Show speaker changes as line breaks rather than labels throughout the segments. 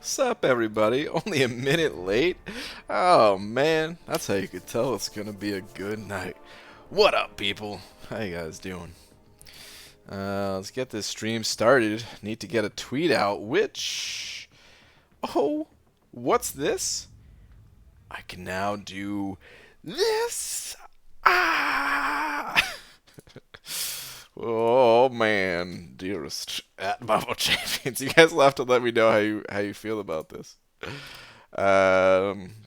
What's up, everybody? Only a minute late? Oh, man. That's how you could tell it's gonna be a good night. What up, people? How you guys doing? Let's get this stream started. Need to get a tweet out, which... Oh, what's this? I can now do this. Ah! Oh man, dearest at Marvel Champions, you guys will have to let me know how you feel about this.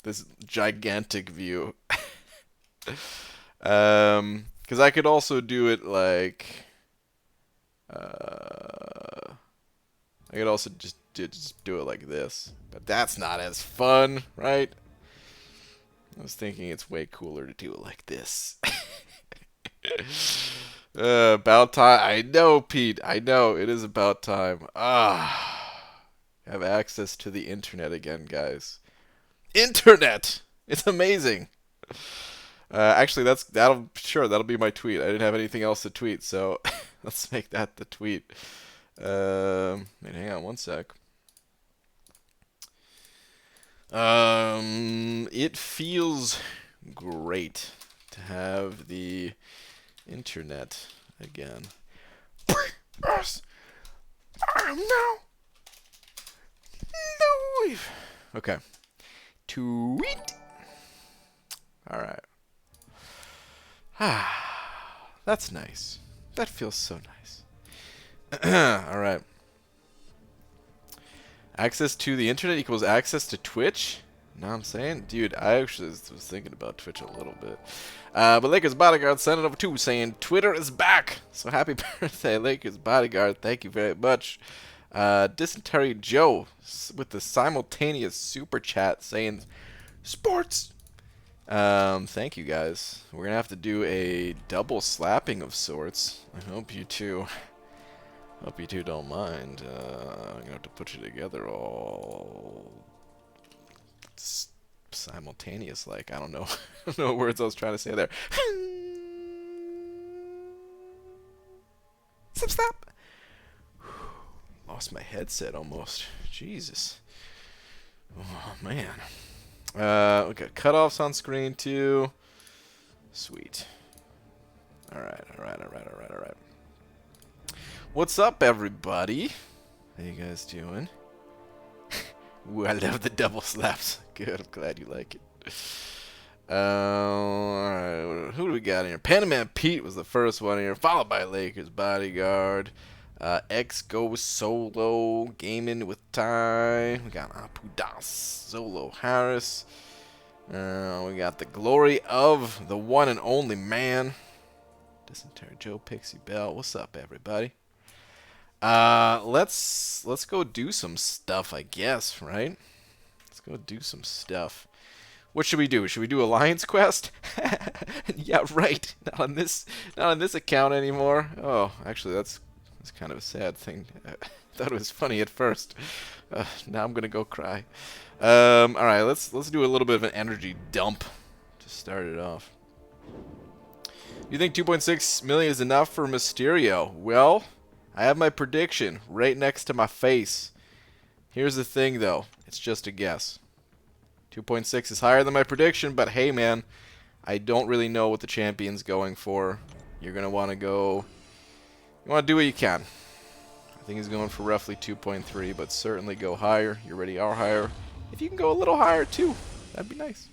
This gigantic view. Because I could also do it like, I could also just do it like this, but that's not as fun, right? I was thinking it's way cooler to do it like this. About time. I know, Pete. I know. It is about time. Have access to the internet again, guys. Internet! It's amazing. Actually, that'll be my tweet. I didn't have anything else to tweet, so let's make that the tweet. Wait, hang on one sec. It feels great to have the internet again. Us. I am now. No. Okay. Tweet. All right. That's nice. That feels so nice. All right. Access to the internet equals access to Twitch? Know what I'm saying? Dude, I actually was thinking about Twitch a little bit. But Lakers Bodyguard sent it over too, saying Twitter is back. So happy birthday, Lakers Bodyguard. Thank you very much. Dysentery Joe with the simultaneous super chat saying sports. Thank you guys. We're gonna have to do a double slapping of sorts. I hope you two don't mind. I'm gonna have to put you together all simultaneous, like, I don't know. I don't know what words I was trying to say there. Stop. Lost my headset almost. Jesus. Oh man. We got cutoffs on screen too. Sweet. Alright. What's up, everybody? How you guys doing? Ooh, I love the double slaps. Good, I'm glad you like it. Alright, who do we got here? Panaman Pete was the first one here, followed by Lakers Bodyguard. X goes solo, gaming with Ty. We got Apu Das, Solo Harris. We got the glory of the one and only man. Dysentery Joe Pixie Bell. What's up, everybody? Let's go do some stuff, I guess, right? Let's go do some stuff. What should we do? Should we do Alliance Quest? Yeah, right. Not on this account anymore. Oh, actually, that's kind of a sad thing. I thought it was funny at first. Now I'm gonna go cry. All right, let's do a little bit of an energy dump to start it off. You think 2.6 million is enough for Mysterio? Well, I have my prediction right next to my face. Here's the thing, though. It's just a guess. 2.6 is higher than my prediction, but hey, man, I don't really know what the champion's going for. You're going to want to go... You want to do what you can. I think he's going for roughly 2.3, but certainly go higher. You already are higher. If you can go a little higher, too, that'd be nice.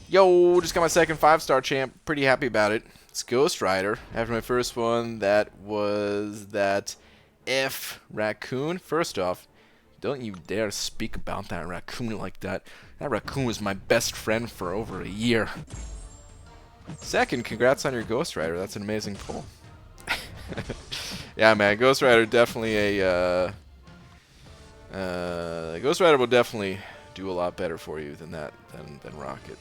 Yo, just got my second 5-star champ. Pretty happy about it. It's Ghost Rider. After my first one, that was that F raccoon. First off, don't you dare speak about that raccoon like that. That raccoon was my best friend for over a year. Second, congrats on your Ghost Rider. That's an amazing pull. Yeah, man, Ghost Rider definitely Ghost Rider will definitely do a lot better for you than Rocket.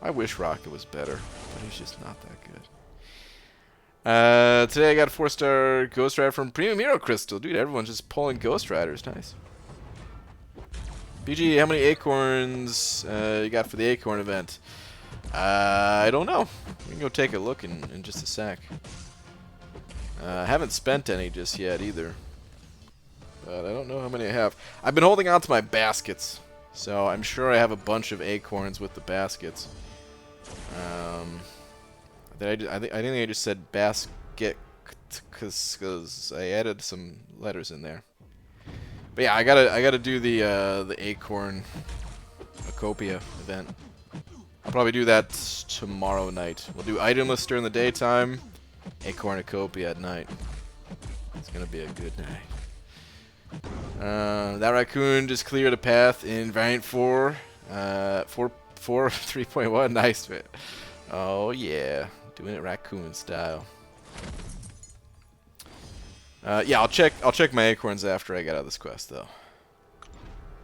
I wish Rocket was better, but he's just not that good. Today I got a 4-star Ghost Rider from Premium Hero Crystal. Dude, everyone's just pulling Ghost Riders. Nice. BG, how many acorns you got for the acorn event? I don't know. We can go take a look in just a sec. I haven't spent any just yet either. but I don't know how many I have. I've been holding on to my baskets, so I'm sure I have a bunch of acorns with the baskets. I think I just said basket because I added some letters in there. But yeah, I gotta do the acorn Acopia event. I'll probably do that tomorrow night. We'll do item list during the daytime, acorn Acopia at night. It's gonna be a good night. That raccoon just cleared a path in variant 4, 3.1. Nice fit. Oh yeah, doing it raccoon style. Yeah, I'll check my acorns after I get out of this quest though.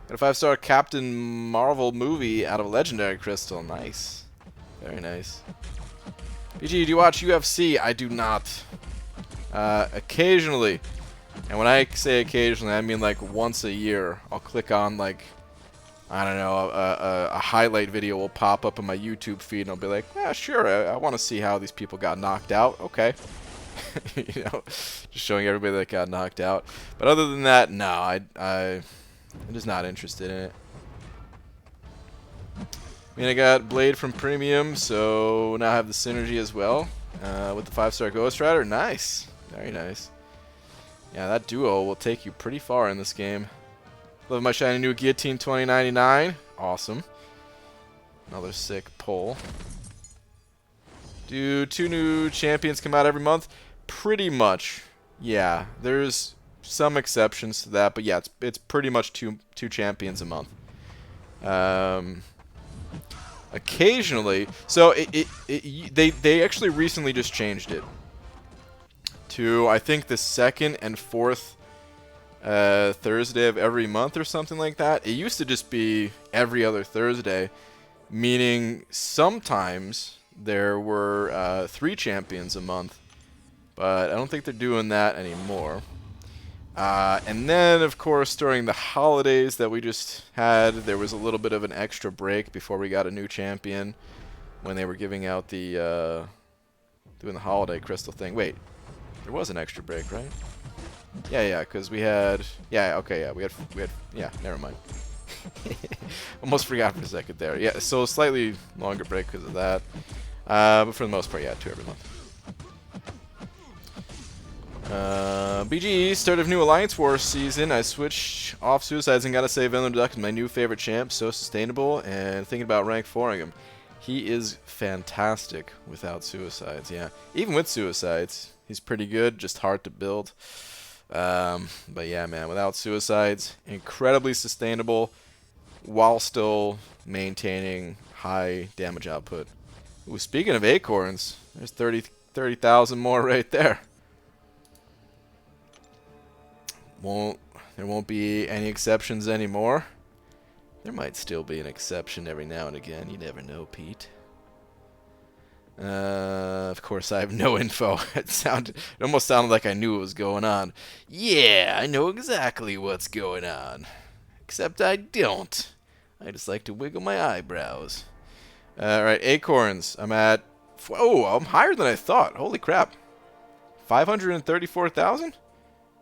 Got a 5-star Captain Marvel movie out of a legendary crystal. Nice, very nice. BG, do you watch UFC? I do not. Occasionally, and when I say occasionally, I mean like once a year. I'll click on like, I don't know, a highlight video will pop up on my YouTube feed, and I'll be like, yeah, sure, I want to see how these people got knocked out. Okay. You know, just showing everybody that got knocked out. But other than that, no, I'm just not interested in it. I mean, I got Blade from Premium, so now I have the synergy as well with the 5-star Ghost Rider. Nice, very nice. Yeah, that duo will take you pretty far in this game. Love my shiny new Guillotine 2099. Awesome. Another sick pull. Do 2 new champions come out every month? Pretty much. Yeah, there's some exceptions to that, but yeah, it's pretty much two champions a month. Occasionally, so they actually recently just changed it to, I think, the second and fourth Thursday of every month or something like that. It used to just be every other Thursday, meaning sometimes there were 3 champions a month, but I don't think they're doing that anymore. And then, of course, during the holidays that we just had, there was a little bit of an extra break before we got a new champion when they were giving out the doing the holiday crystal thing. Wait, there was an extra break, right? Yeah, because we had, we had, yeah, never mind. Almost forgot for a second there. Yeah, so a slightly longer break because of that. But for the most part, yeah, 2 every month. BG, start of new Alliance Wars season. I switched off Suicides and gotta say Villain Duck is my new favorite champ. So sustainable, and thinking about rank 4ing him. He is fantastic without Suicides, yeah. Even with Suicides, he's pretty good, just hard to build. But yeah, man, without Suicides, incredibly sustainable while still maintaining high damage output. Ooh, speaking of acorns, there's 30,000 more right there. There won't be any exceptions anymore. There might still be an exception every now and again. You never know, Pete. Of course, I have no info. It almost sounded like I knew what was going on. Yeah, I know exactly what's going on. Except I don't. I just like to wiggle my eyebrows. Alright, acorns. I'm at... Oh, I'm higher than I thought. Holy crap. 534,000?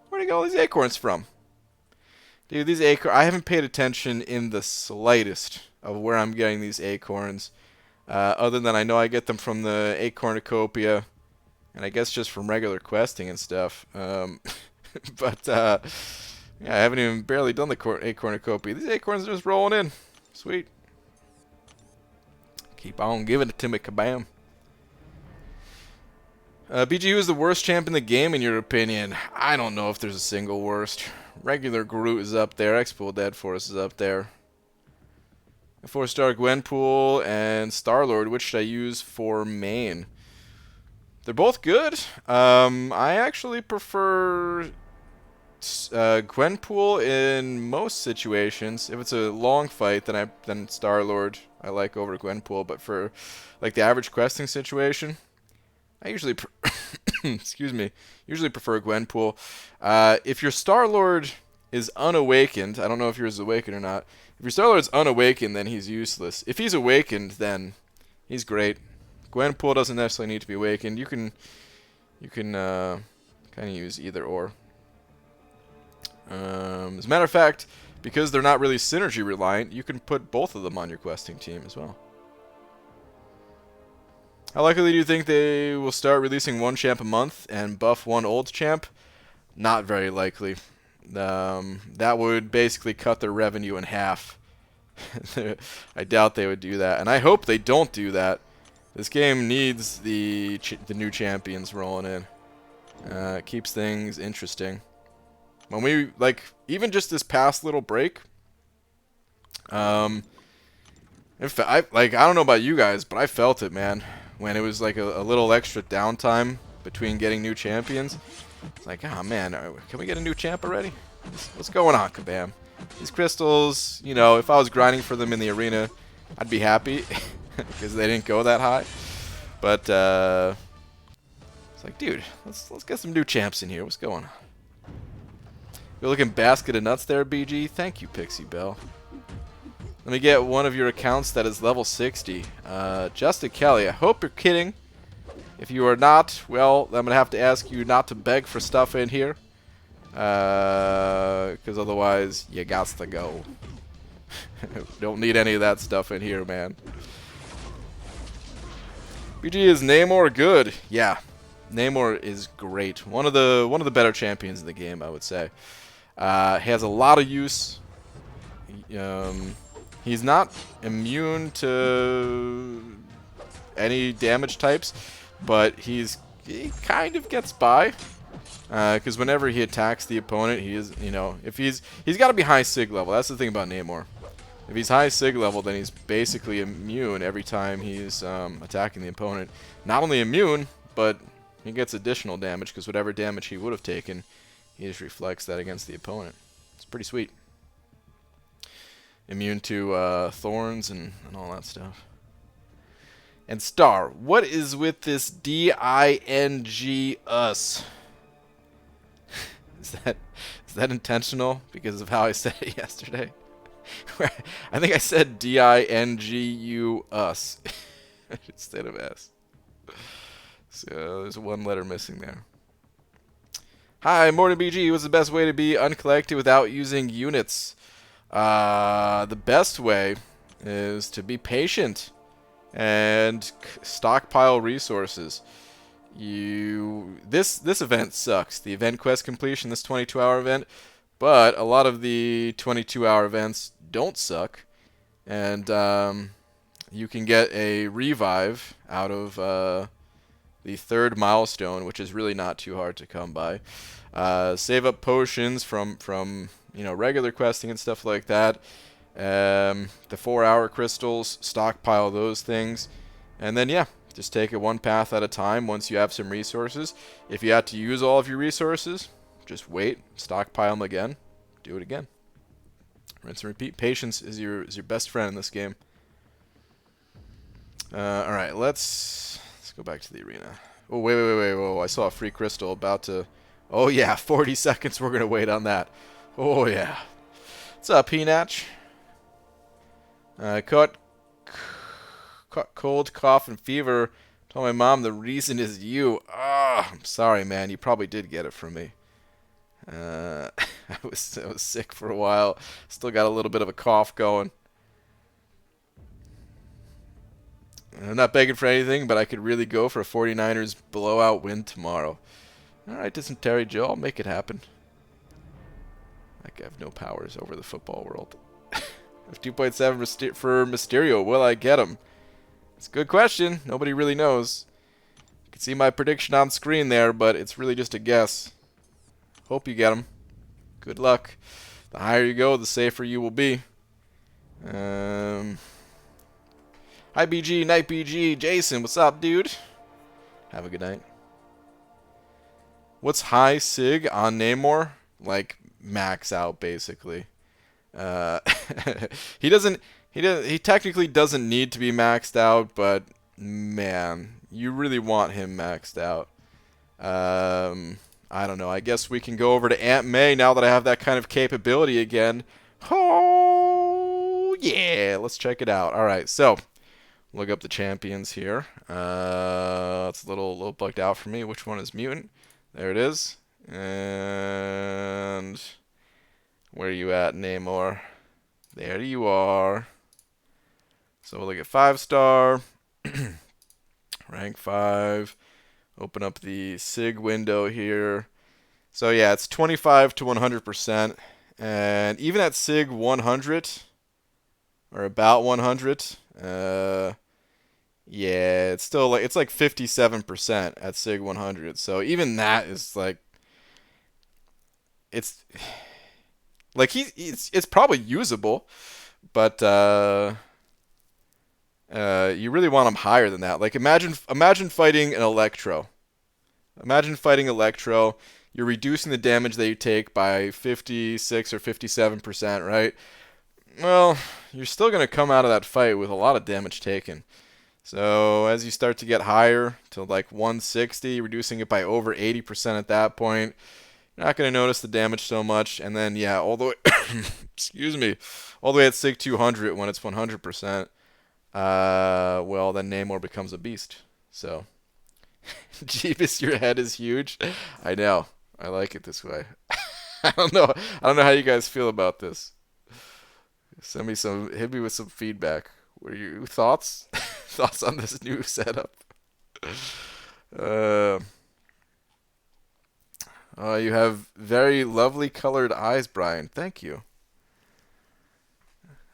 Where'd I get all these acorns from? Dude, these acorns... I haven't paid attention in the slightest of where I'm getting these acorns. Other than I know I get them from the Acornucopia, and I guess just from regular questing and stuff. But, yeah, I haven't even barely done the Acornucopia. These acorns are just rolling in. Sweet. Keep on giving it to me, kabam. BG, who is the worst champ in the game, in your opinion? I don't know if there's a single worst. Regular Groot is up there. Expo Dead Force is up there. 4-star Gwenpool and Star-Lord. Which should I use for main? They're both good. I actually prefer Gwenpool in most situations. If it's a long fight, then Star-Lord I like over Gwenpool. But for like the average questing situation, I usually excuse me, usually prefer Gwenpool. If your Star-Lord is unawakened, I don't know if yours is awakened or not. If your Star-Lord's unawakened, then he's useless. If he's awakened, then he's great. Gwenpool doesn't necessarily need to be awakened. You can kind of use either or. As a matter of fact, because they're not really synergy reliant, you can put both of them on your questing team as well. How likely do you think they will start releasing one champ a month and buff one old champ? Not very likely. That would basically cut their revenue in half. I doubt they would do that, and I hope they don't do that. This game needs the new champions rolling in. It keeps things interesting. When we, like, even just this past little break, I don't know about you guys, but I felt it, man. When it was like a little extra downtime between getting new champions, it's like, oh man, can we get a new champ already? What's going on, Kabam? These crystals, you know, if I was grinding for them in the arena, I'd be happy because they didn't go that high. But it's like, dude, let's get some new champs in here. What's going on? Good looking basket of nuts there, BG. Thank you, Pixie Bell. Let me get one of your accounts that is level 60. Justin Kelly, I hope you're kidding. If you are not, well, I'm going to have to ask you not to beg for stuff in here. Because otherwise, you gots to go. Don't need any of that stuff in here, man. BG, is Namor good? Yeah, Namor is great. One of the better champions in the game, I would say. He has a lot of use. He's not immune to any damage types, but he kind of gets by. Because whenever he attacks the opponent, he is, you know, if he's got to be high sig level. That's the thing about Namor. If he's high sig level, then he's basically immune every time he's attacking the opponent. Not only immune, but he gets additional damage because whatever damage he would have taken, he just reflects that against the opponent. It's pretty sweet. Immune to thorns and all that stuff. And Star, what is with this D-I-N-G us? Is that intentional because of how I said it yesterday? I think I said D-I-N-G-U us instead of S. So there's one letter missing there. Hi, Morning BG. What's the best way to be uncollected without using units? The best way is to be patient and stockpile resources. This event sucks. The event quest completion, this 22-hour event, but a lot of the 22-hour events don't suck, and you can get a revive out of the third milestone, which is really not too hard to come by. Save up potions from regular questing and stuff like that. The 4-hour crystals, stockpile those things, and then yeah, just take it one path at a time once you have some resources. If you have to use all of your resources, just wait, stockpile them again, do it again. Rinse and repeat. Patience is your best friend in this game. All right, let's go back to the arena. Oh, wait, whoa, I saw a free crystal about to... Oh yeah, 40 seconds, we're going to wait on that. Oh yeah. What's up, Peanach? Caught cold, cough, and fever. Told my mom the reason is you. Ah, I'm sorry, man. You probably did get it from me. I was sick for a while. Still got a little bit of a cough going. I'm not begging for anything, but I could really go for a 49ers blowout win tomorrow. All right, Dysentery Joe, I'll make it happen. I have no powers over the football world. 2.7 for Mysterio. Will I get him? It's a good question. Nobody really knows. You can see my prediction on screen there, but it's really just a guess. Hope you get him. Good luck. The higher you go, the safer you will be. Hi, BG. Night BG. Jason, what's up, dude? Have a good night. What's high sig on Namor? Like, max out, basically. He technically doesn't need to be maxed out, but man, you really want him maxed out. I don't know. I guess we can go over to Aunt May now that I have that kind of capability again. Oh yeah, let's check it out. All right, so look up the champions here. It's a little bugged out for me. Which one is mutant? There it is. And Where are you at, Namor? There you are. So we'll look at 5-star. Rank 5. Open up the SIG window here. So yeah, it's 25 to 100%. And even at SIG 100, or about 100, yeah, it's still like, it's like 57% at SIG 100. So even that is like, it's like it's probably usable, but you really want them higher than that. Like imagine fighting an Electro. Imagine fighting Electro. You're reducing the damage that you take by 56 or 57%, right? Well, you're still going to come out of that fight with a lot of damage taken. So as you start to get higher to like 160, reducing it by over 80% at that point, you're not going to notice the damage so much. And then, yeah, all the way, excuse me, all the way at SIG 200 when it's 100%, well, then Namor becomes a beast. So, Jeebus, your head is huge. I know. I like it this way. I don't know how you guys feel about this. Hit me with some feedback. What are your thoughts? Thoughts on this new setup? You have very lovely colored eyes, Brian. Thank you.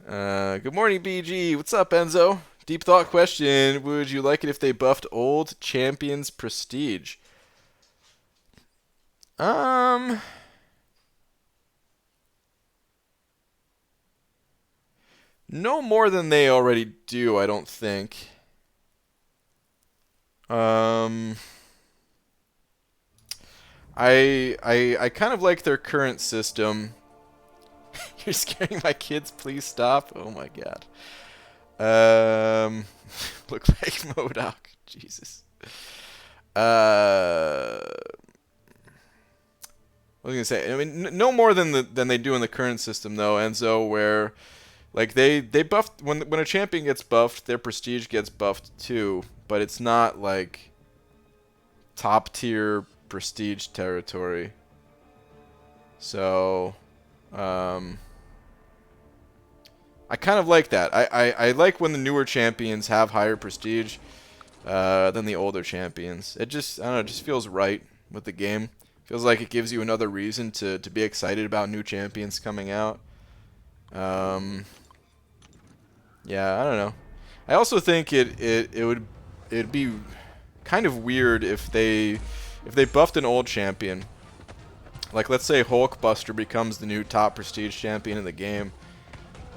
Good morning, BG. What's up, Enzo? Deep thought question. Would you like it if they buffed old champions prestige? No more than they already do, I don't think. I kind of like their current system. You're scaring my kids, please stop. Oh my god. Look like MODOK. Jesus. What was I gonna say? I mean, no more than they do in the current system though, Enzo, where like they buffed when a champion gets buffed, their prestige gets buffed too, but it's not like top tier prestige territory. So, I kind of like that. I like when the newer champions have higher prestige than the older champions. It just, I don't know, it just feels right with the game. Feels like it gives you another reason to be excited about new champions coming out. Yeah, I don't know. I also think it'd be kind of weird if they buffed an old champion. Like let's say Hulkbuster becomes the new top prestige champion in the game.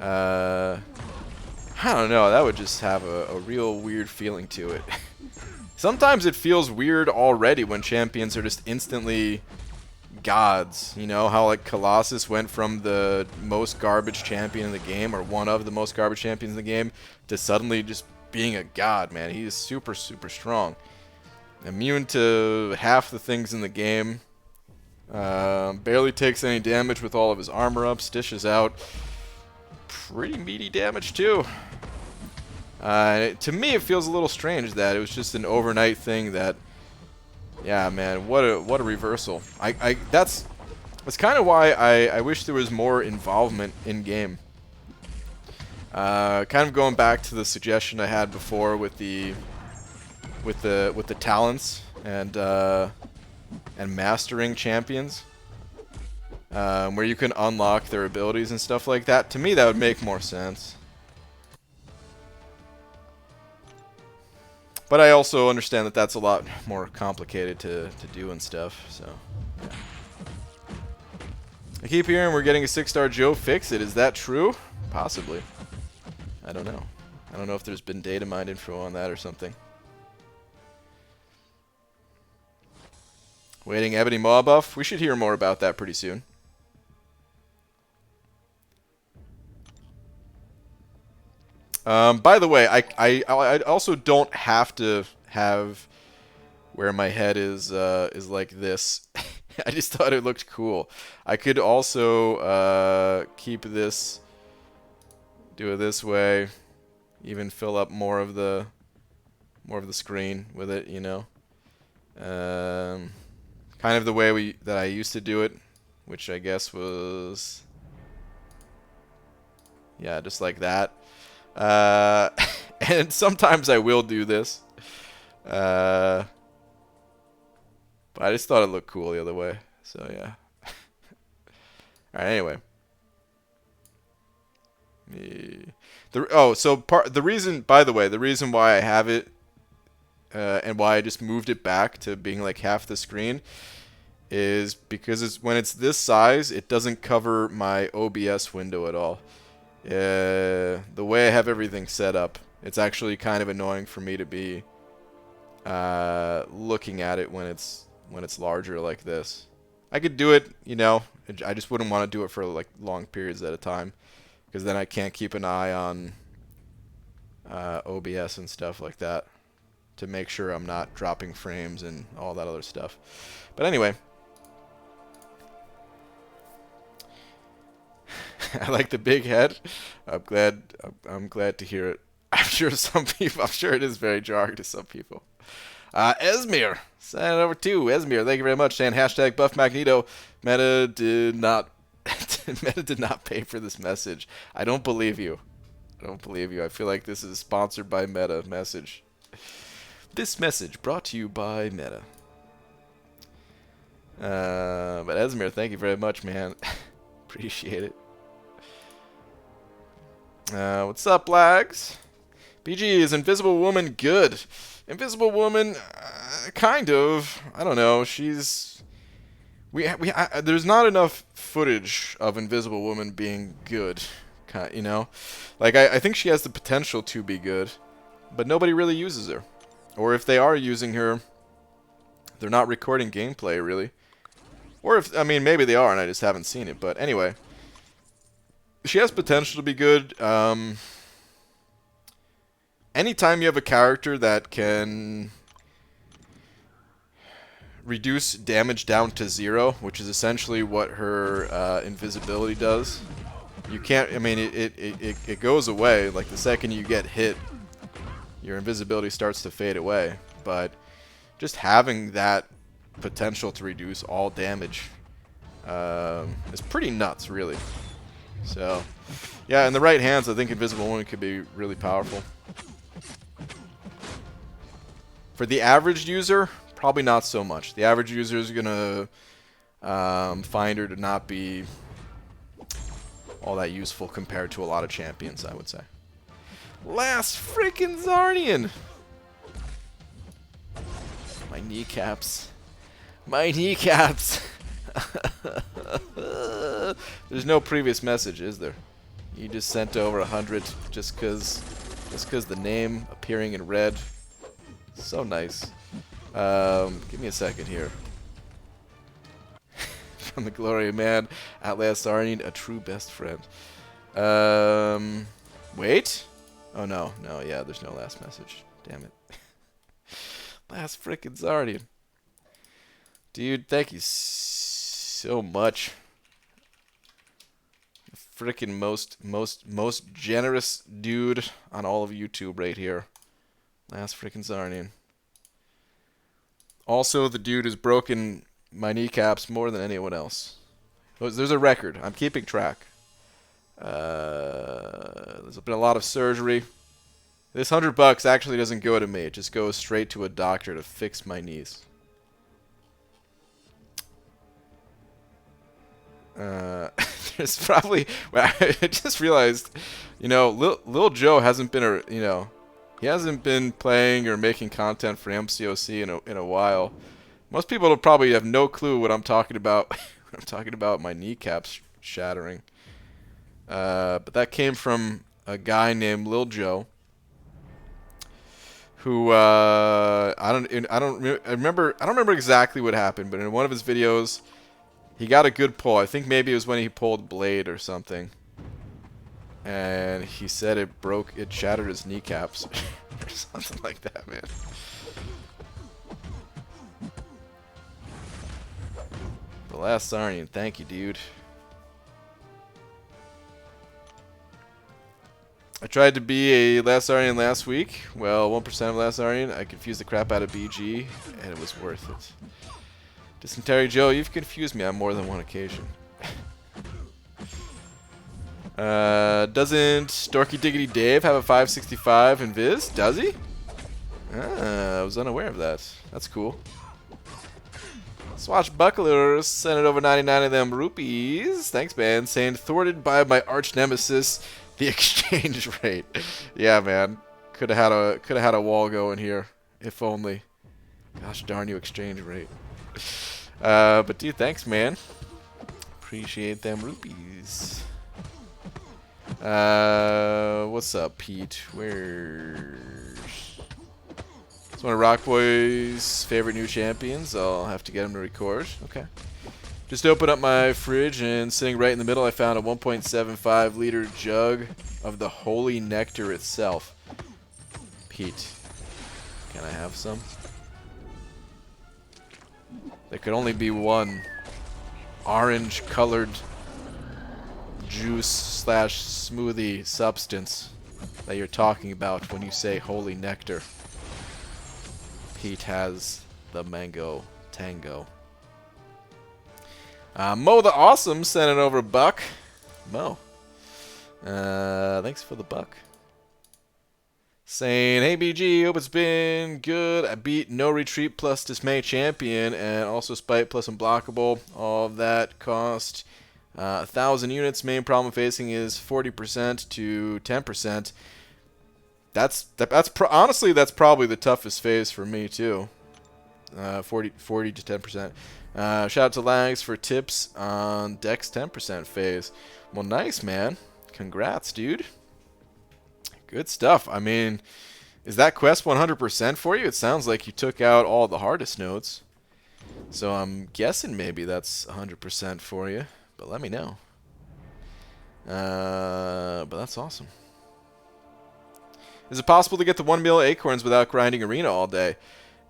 I don't know, that would just have a real weird feeling to it. Sometimes it feels weird already when champions are just instantly gods. You know, how like Colossus went from the most garbage champion in the game, or one of the most garbage champions in the game, to suddenly just being a god, man. He is super, super strong. Immune to half the things in the game. Barely takes any damage with all of his armor up. Dishes out pretty meaty damage too. To me, it feels a little strange that it was just an overnight thing. That, yeah, man, what a reversal. That's kind of why I wish there was more involvement in game. Kind of going back to the suggestion I had before with the talents and mastering champions, where you can unlock their abilities and stuff like that. To me, that would make more sense. But I also understand that that's a lot more complicated to do and stuff, so, yeah. I keep hearing we're getting a 6-star Joe Fix-It. Is that true? Possibly. I don't know. I don't know if there's been data mined info on that or something. Waiting Ebony Maw buff? We should hear more about that pretty soon. By the way, I also don't have to have where my head is like this. I just thought it looked cool. I could also keep this, do it this way, even fill up more of the screen with it, you know. Kind of the way that I used to do it, which I guess was Yeah, just like that. And sometimes I will do this. But I just thought it looked cool the other way. So yeah. Alright, anyway. The reason, by the way, the reason why I have it and why I just moved it back to being like half the screen is because when it's this size, it doesn't cover my OBS window at all. The way I have everything set up, it's actually kind of annoying for me to be looking at it when it's larger like this. I could do it, you know, I just wouldn't want to do it for like long periods at a time, because then I can't keep an eye on OBS and stuff like that to make sure I'm not dropping frames and all that other stuff. But anyway, I like the big head. I'm glad to hear it. I'm sure it is very jarring to some people. Esmir, send it over to Esmir. Thank you very much. Saying hashtag Buff Magneto. Meta did not pay for this message. I don't believe you. I feel like this is sponsored by Meta message. This message brought to you by Meta. But Esmir, thank you very much, man. Appreciate it. What's up, lags? BG, is Invisible Woman good? Invisible Woman, kind of. I don't know. She's there's not enough footage of Invisible Woman being good, you know. Like I think she has the potential to be good, but nobody really uses her. Or if they are using her, they're not recording gameplay really. Or if, I mean, maybe they are and I just haven't seen it. But anyway, she has potential to be good. Anytime you have a character that can reduce damage down to 0, which is essentially what her invisibility does, you can't, I mean, it goes away. Like the second you get hit, your invisibility starts to fade away. But just having that potential to reduce all damage is pretty nuts, really. So, yeah, in the right hands, I think Invisible Woman could be really powerful. For the average user, probably not so much. The average user is going to find her to not be all that useful compared to a lot of champions, I would say. Last freaking Zarnian! My kneecaps. My kneecaps! There's no previous message, is there? You just sent over 100 just cause the name appearing in red. So nice. Give me a second here. From the glory of man, Outlast Arnie, a true best friend. Wait? Oh no, yeah, there's no last message. Damn it. Last frickin' Zardian. Dude, thank you so much. Frickin' most generous dude on all of YouTube right here. Last frickin' Zarnian. Also, the dude has broken my kneecaps more than anyone else. There's a record. I'm keeping track. There's been a lot of surgery. This $100 actually doesn't go to me. It just goes straight to a doctor to fix my knees. There's probably... Well, I just realized, you know, Lil Joe hasn't been he hasn't been playing or making content for MCOC in a while. Most people will probably have no clue what I'm talking about when I'm talking about my kneecaps shattering. But that came from a guy named Lil Joe, who I don't remember exactly what happened, but in one of his videos, he got a good pull. I think maybe it was when he pulled Blade or something. And he said it shattered his kneecaps. Or something like that, man. The last Zarnian, thank you, dude. I tried to be a Last Zarnian last week. Well, 1% of Last Zarnian. I confused the crap out of BG, and it was worth it. Dysentery Joe, you've confused me on more than one occasion. Doesn't Dorky Diggity Dave have a 565 in Viz? Does he? I was unaware of that. That's cool. Swashbucklers sent it over 99 of them rupees. Thanks, man. Saying thwarted by my arch nemesis, the exchange rate. Yeah, man. Could have had a wall going here, if only. Gosh darn you, exchange rate. But dude, thanks, man. Appreciate them rupees. What's up, Pete? Where's... It's one of Rockboy's favorite new champions. I'll have to get him to record. Okay. Just opened up my fridge, and sitting right in the middle, I found a 1.75 liter jug of the holy nectar itself. Pete, can I have some? There could only be one orange-colored juice / smoothie substance that you're talking about when you say holy nectar. Pete has the mango tango. Mo the Awesome sent it over $1. Mo, thanks for the $1. Saying, hey BG, hope it's been good. I beat No Retreat plus Dismay Champion and also Spite plus Unblockable. All of that cost 1,000 units. Main problem facing is 40% to 10%. Honestly, that's probably the toughest phase for me too. 40 to 10%. Shout out to Lags for tips on Dex 10% phase. Well, nice, man. Congrats, dude. Good stuff. I mean, is that quest 100% for you? It sounds like you took out all the hardest nodes. So I'm guessing maybe that's 100% for you. But let me know. But that's awesome. Is it possible to get the 1 mil acorns without grinding arena all day?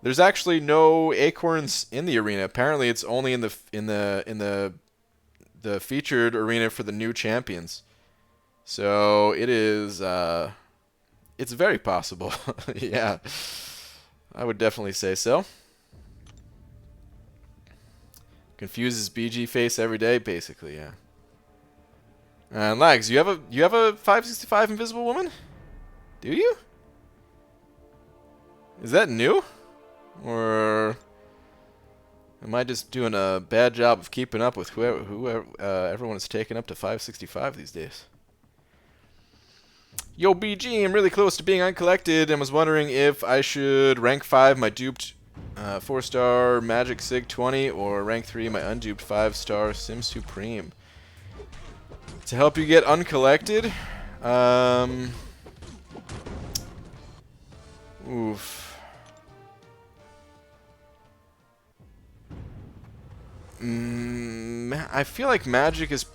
There's actually no acorns in the arena. Apparently, it's only in the featured arena for the new champions. So it is. It's very possible. Yeah, I would definitely say so. Confuses BG face every day, basically. Yeah. And Lags, you have a 565 Invisible Woman? Do you? Is that new? Or am I just doing a bad job of keeping up with whoever everyone is taking up to 565 these days? Yo, BG, I'm really close to being uncollected and was wondering if I should rank 5 my duped 4-star Magic Sig 20 or rank 3 my unduped 5-star Sim Supreme. To help you get uncollected, oof. I feel like Magic is...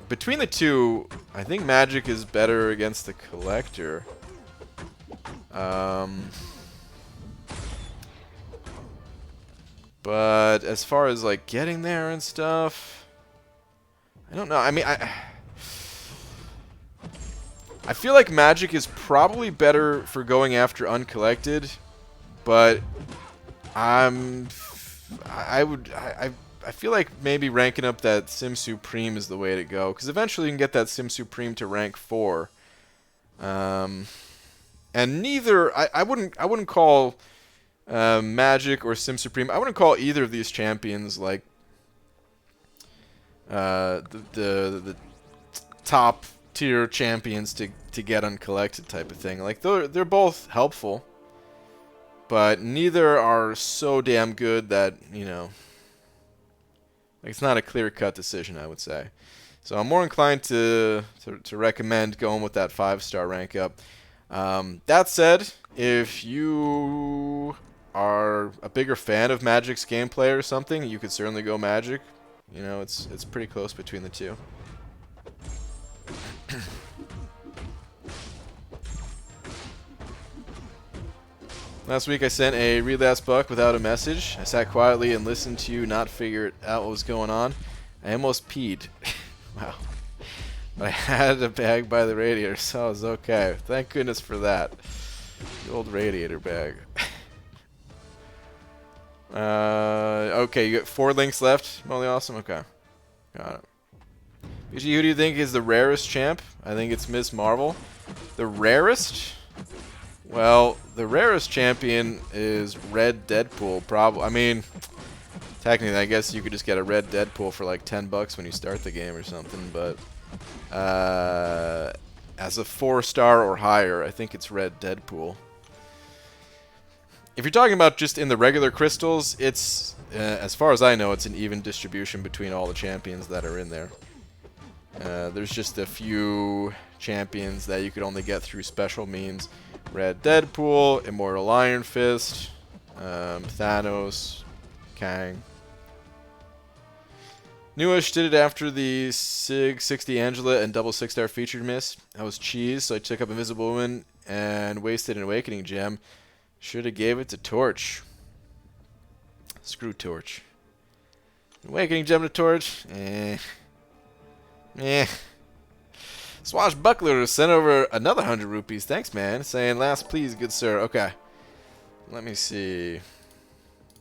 Between the two, I think Magic is better against the Collector. But as far as like getting there and stuff, I don't know. I mean, I feel like Magic is probably better for going after Uncollected, but I feel like maybe ranking up that Sim Supreme is the way to go, because eventually you can get that Sim Supreme to rank 4. And neither I wouldn't call Magic or Sim Supreme. I wouldn't call either of these champions like the top tier champions to get uncollected type of thing. Like they're both helpful, but neither are so damn good that, you know, like it's not a clear-cut decision, I would say. So I'm more inclined to recommend going with that 5-star rank up. That said, if you are a bigger fan of Magic's gameplay or something, you could certainly go Magic. You know, it's pretty close between the two. Last week I sent a read last buck without a message. I sat quietly and listened to you not figure out what was going on. I almost peed. Wow. But I had a bag by the radiator, so I was okay. Thank goodness for that. The old radiator bag. Okay, you got 4 links left. Molly Awesome? Okay. Got it. BG, who do you think is the rarest champ? I think it's Miss Marvel. The rarest? Well, the rarest champion is Red Deadpool. Probably. I mean, technically, I guess you could just get a Red Deadpool for like $10 when you start the game or something. But as a 4-star or higher, I think it's Red Deadpool. If you're talking about just in the regular crystals, it's, as far as I know, it's an even distribution between all the champions that are in there. There's just a few champions that you could only get through special means. Red Deadpool, Immortal Iron Fist, Thanos, Kang. Newish did it after the Sig 60 Angela and double 6-star featured miss. I was cheese, so I took up Invisible Woman and wasted an Awakening Gem. Should have gave it to Torch. Screw Torch. Awakening Gem to Torch? Swashbuckler sent over another 100 rupees. Thanks, man. Saying, last please, good sir. Okay. Let me see.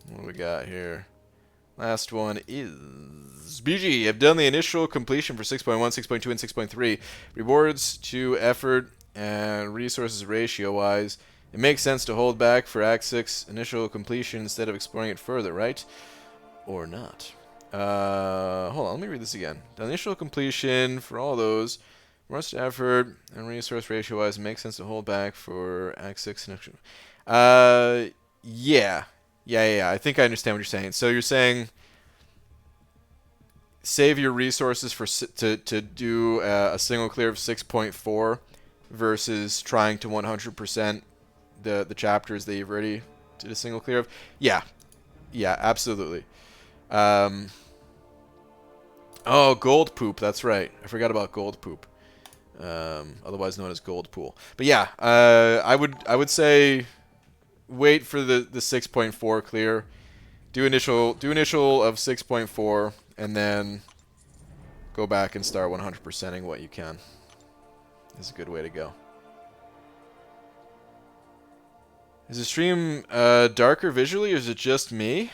What do we got here? Last one is BG. I've done the initial completion for 6.1, 6.2, and 6.3. Rewards to effort and resources ratio-wise. It makes sense to hold back for Act 6 initial completion instead of exploring it further, right? Or not. Hold on, let me read this again. The initial completion for all those, most effort and resource ratio-wise, it makes sense to hold back for Act 6 initial. Yeah. I think I understand what you're saying. So you're saying save your resources for to do a single clear of 6.4 versus trying to 100% the chapters that you've already did a single clear of. Yeah, absolutely. Oh, Gold Poop. That's right. I forgot about Gold Poop. Otherwise known as Gold Pool. But yeah, I would say wait for the 6.4 clear. Do initial of 6.4 and then go back and start 100%ing what you can. Is a good way to go. Is the stream darker visually, or is it just me?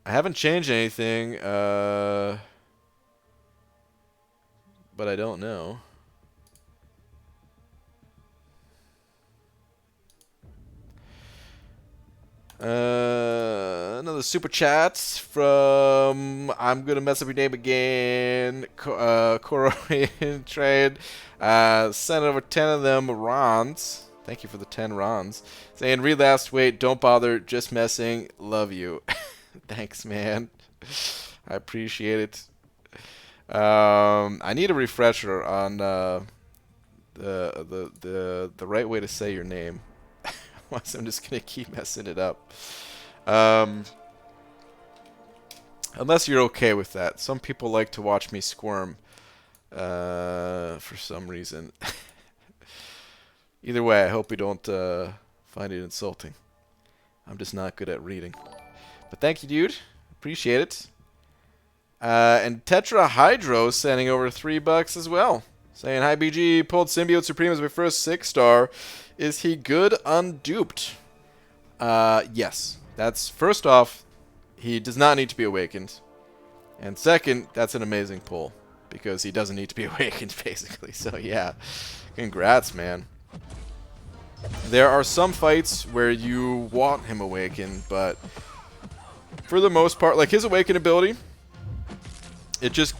I haven't changed anything, but I don't know. Another super chat from I'm gonna mess up your name again. Korean trade. Sent over 10 of them Rons. Thank you for the 10 Rons. Saying relapsed. Wait, don't bother. Just messing. Love you. Thanks, man. I appreciate it. I need a refresher on the right way to say your name. Otherwise, I'm just gonna keep messing it up. Unless you're okay with that. Some people like to watch me squirm for some reason. Either way, I hope you don't find it insulting. I'm just not good at reading. But thank you, dude. Appreciate it. And Tetra Hydro sending over $3 as well. Saying, hi, BG. Pulled Symbiote Supreme as my first 6-star. Is he good unduped? Yes. That's, first off, he does not need to be awakened. And second, that's an amazing pull. Because he doesn't need to be awakened, basically. So, yeah. Congrats, man. There are some fights where you want him awakened, but for the most part, like his awaken ability, it just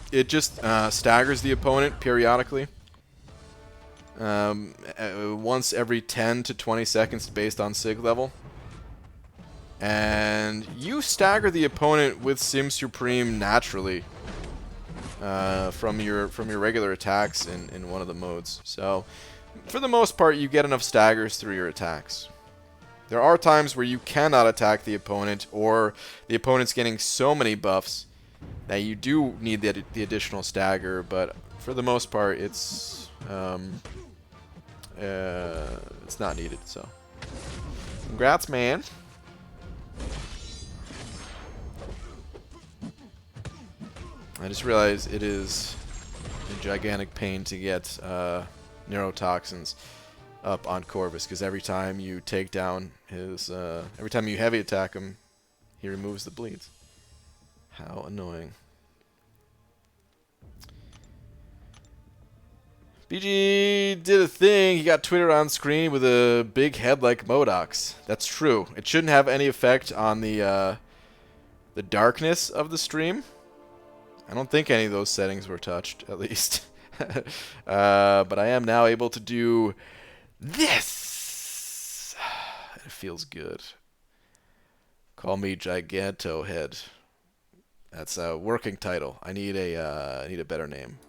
staggers the opponent periodically. Once every 10 to 20 seconds based on Sig level. And you stagger the opponent with Sim Supreme naturally from your regular attacks in one of the modes. So for the most part, you get enough staggers through your attacks. There are times where you cannot attack the opponent, or the opponent's getting so many buffs that you do need the additional stagger, but for the most part, it's not needed. So, congrats, man. I just realized it is a gigantic pain to get neurotoxins up on Corvus, because every time you take down his, every time you heavy attack him, he removes the bleeds. How annoying. BG did a thing. He got Twitter on screen with a big head like Modoc's. That's true. It shouldn't have any effect on the darkness of the stream. I don't think any of those settings were touched, at least. But I am now able to do this. It feels good. Call me Giganto Head. That's a working title. I need a better name.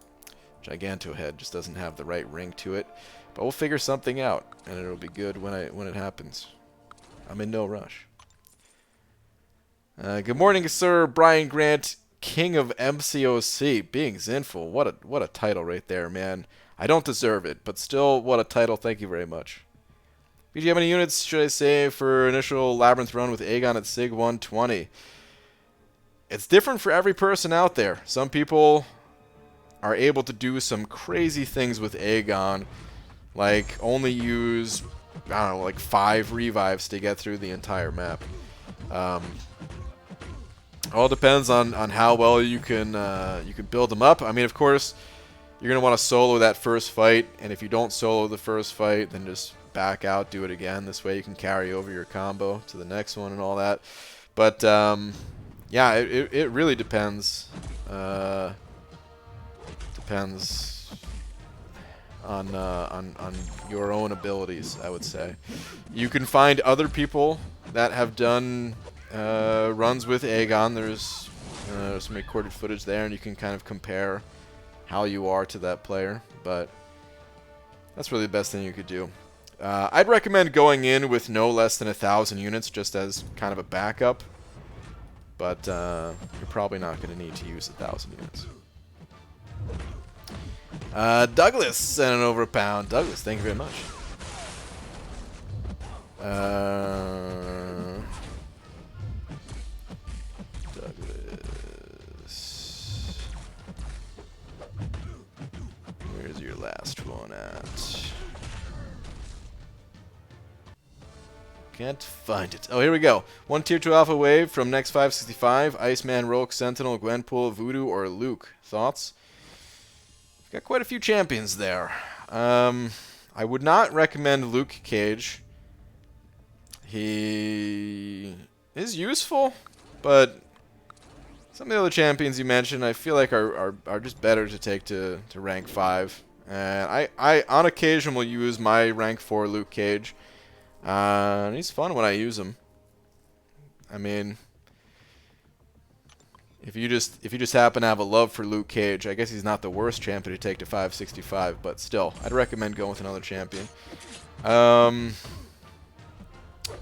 Giganto Head just doesn't have the right ring to it, but we'll figure something out, and it'll be good when it happens. I'm in no rush. Good morning, sir. Brian Grant, King of MCOC, being Zinful. What a title right there, man. I don't deserve it, but still, what a title. Thank you very much. BG, how many units should I say for initial Labyrinth run with Aegon at Sig 120? It's different for every person out there. Some people are able to do some crazy things with Aegon, like only use, I don't know, like 5 revives to get through the entire map. All depends on how well you can build them up. I mean, of course, you're gonna want to solo that first fight, and if you don't solo the first fight, then just back out, do it again. This way you can carry over your combo to the next one and all that. But yeah, it really depends. Depends on your own abilities, I would say. You can find other people that have done runs with Aegon. There's some recorded footage there, and you can kind of compare how you are to that player. But that's really the best thing you could do. I'd recommend going in with no less than 1,000 units, just as kind of a backup. But you're probably not going to need to use 1,000 units. Douglas sending over £1. Douglas, thank you very much. Douglas. Where's your last one at? Can't find it. Oh, here we go. 1 Tier 2 Alpha Wave from next 565. Iceman, Rogue, Sentinel, Gwenpool, Voodoo, or Luke. Thoughts? Got quite a few champions there. I would not recommend Luke Cage. He is useful, but some of the other champions you mentioned I feel like are just better to take to rank 5. And I on occasion will use my rank 4 Luke Cage. And he's fun when I use him. I mean, if you just happen to have a love for Luke Cage, I guess he's not the worst champion to take to 565, but still, I'd recommend going with another champion.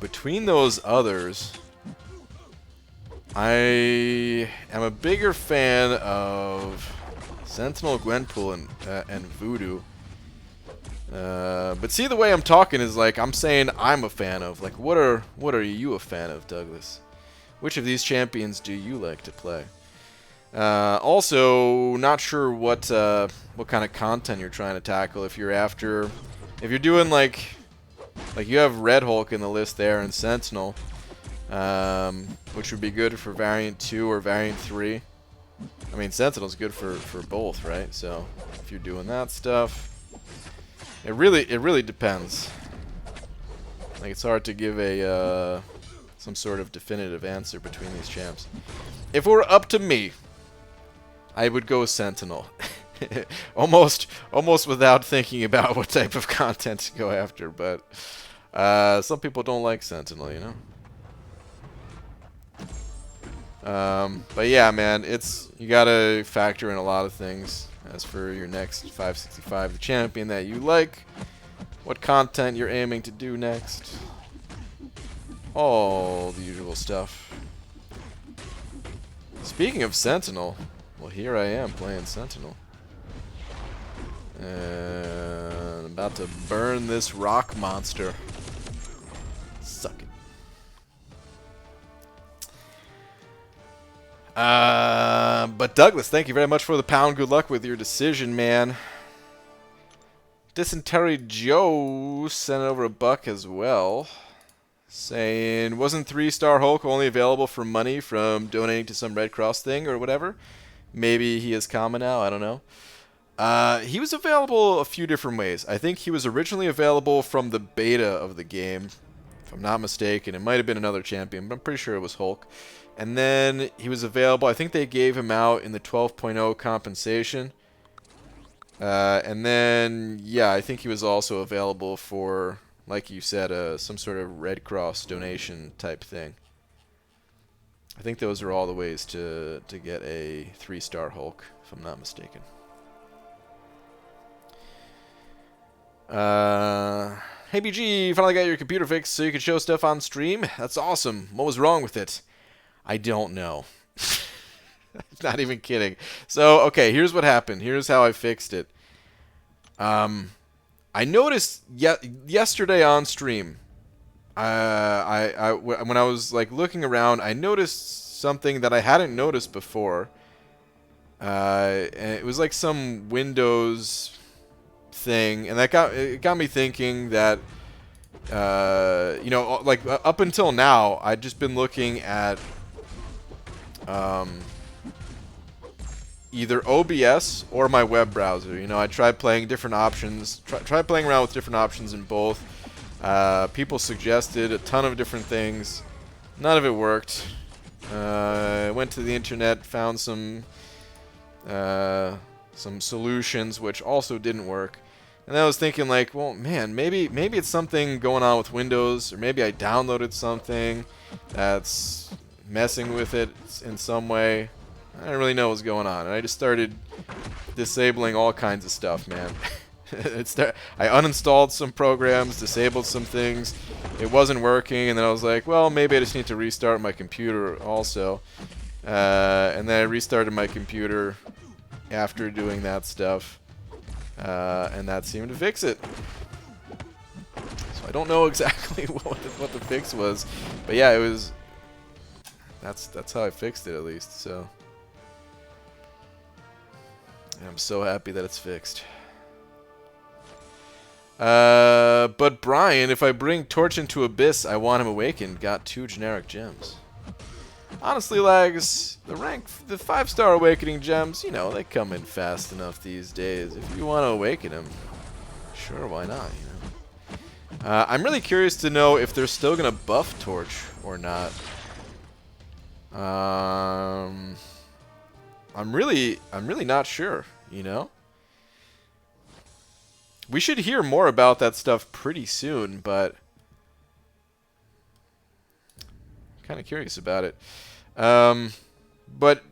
Between those others, I am a bigger fan of Sentinel, Gwenpool, and Voodoo. But see, the way I'm talking is like I'm saying I'm a fan of. Like, what are you a fan of, Douglas? Which of these champions do you like to play? Also, not sure what kind of content you're trying to tackle. If you're doing like you have Red Hulk in the list there and Sentinel, which would be good for Variant 2 or Variant 3. I mean, Sentinel's good for both, right? So if you're doing that stuff, it really depends. Like, it's hard to give a some sort of definitive answer between these champs. If it were up to me, I would go Sentinel. almost without thinking about what type of content to go after, but some people don't like Sentinel, you know? But yeah, man, you gotta factor in a lot of things. As for your next 565, the champion that you like, what content you're aiming to do next, all the usual stuff. Speaking of Sentinel, well, here I am playing Sentinel. And I'm about to burn this rock monster. Suck it. But Douglas, thank you very much for the pound. Good luck with your decision, man. Dysentery Joe sent over $1 as well, saying, wasn't 3-star Hulk only available for money from donating to some Red Cross thing or whatever? Maybe he is common now, I don't know. He was available a few different ways. I think he was originally available from the beta of the game, if I'm not mistaken. It might have been another champion, but I'm pretty sure it was Hulk. And then he was available, I think they gave him out in the 12.0 compensation. And then, yeah, I think he was also available for, like you said, some sort of Red Cross donation type thing. I think those are all the ways to get a 3-star Hulk, if I'm not mistaken. Hey BG, finally got your computer fixed so you could show stuff on stream? That's awesome. What was wrong with it? I don't know. Not even kidding. So, okay, here's what happened. Here's how I fixed it. I noticed yesterday on stream, when I was like looking around, I noticed something that I hadn't noticed before. And it was like some Windows thing, and it got me thinking that you know, like up until now, I'd just been looking at either OBS or my web browser. You know, I tried playing different options, tried playing around with different options in both. People suggested a ton of different things. None of it worked. I went to the internet, found some solutions which also didn't work. And I was thinking like, well, man, maybe it's something going on with Windows, or maybe I downloaded something that's messing with it in some way. I didn't really know what was going on, and I just started disabling all kinds of stuff, man. I uninstalled some programs, disabled some things. It wasn't working, and then I was like, well, maybe I just need to restart my computer also. And then I restarted my computer after doing that stuff. And that seemed to fix it. So I don't know exactly what the fix was, but yeah, it was. That's how I fixed it, at least. So and I'm so happy that it's fixed. But Brian, if I bring Torch into Abyss, I want him awakened. Got 2 generic gems. Honestly, lags, the 5-star awakening gems, you know, they come in fast enough these days. If you want to awaken them, sure, why not, you know? I'm really curious to know if they're still going to buff Torch or not. I'm really not sure, you know? We should hear more about that stuff pretty soon, but I'm kind of curious about it. But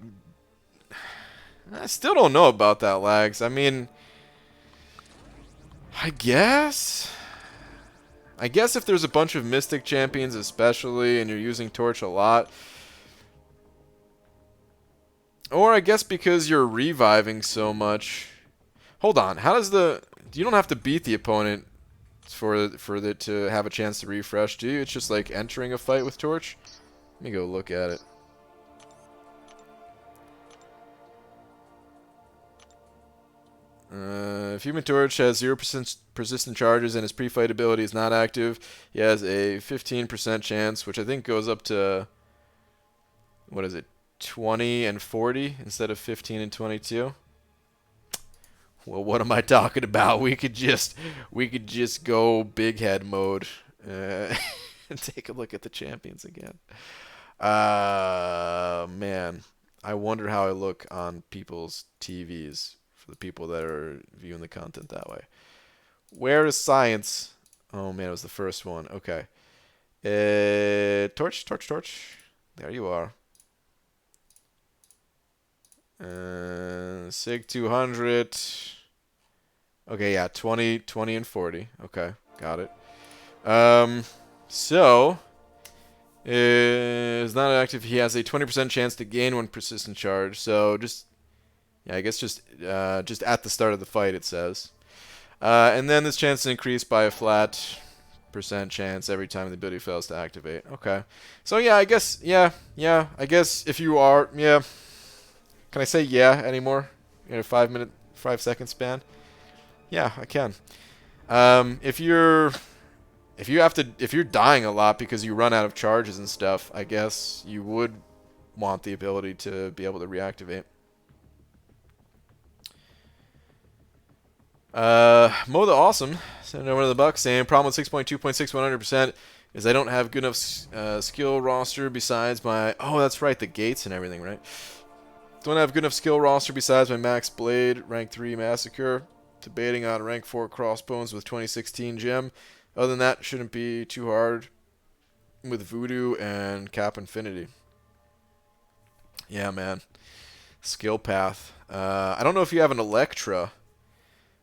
I still don't know about that, lags. I mean, I guess if there's a bunch of Mystic champions especially, and you're using Torch a lot, or I guess because you're reviving so much. Hold on, how does you don't have to beat the opponent for it to have a chance to refresh, do you? It's just like entering a fight with Torch. Let me go look at it. If Human Torch has 0% persistent charges and his pre-fight ability is not active, he has a 15% chance, which I think goes up to, what is it, 20 and 40 instead of 15 and 22. Well, what am I talking about? We could just go big head mode and take a look at the champions again. Man, I wonder how I look on people's TVs. For the people that are viewing the content that way. Where is science? Oh man, it was the first one. Okay. Torch. There you are. Sig 200. Okay, yeah, 20, and 40. Okay, got it. So is not active. He has a 20% chance to gain 1 persistent charge. So yeah, I guess just at the start of the fight, it says. And then this chance is increased by a flat % chance every time the ability fails to activate. Okay. So yeah, I guess, yeah. I guess if you are, yeah. Can I say yeah anymore in a 5-second span? Yeah, I can. If you're dying a lot because you run out of charges and stuff, I guess you would want the ability to be able to reactivate. Mo the Awesome sending over to the Bucks saying problem with 6.2.6 100% is I don't have good enough skill roster besides my... Oh, that's right, the gates and everything, right? Don't have good enough skill roster besides my Max Blade, rank 3 Massacre. Debating on rank 4 Crossbones with 2016 gem. Other than that, shouldn't be too hard with Voodoo and Cap Infinity. Yeah, man. Skill path. I don't know if you have an Electra,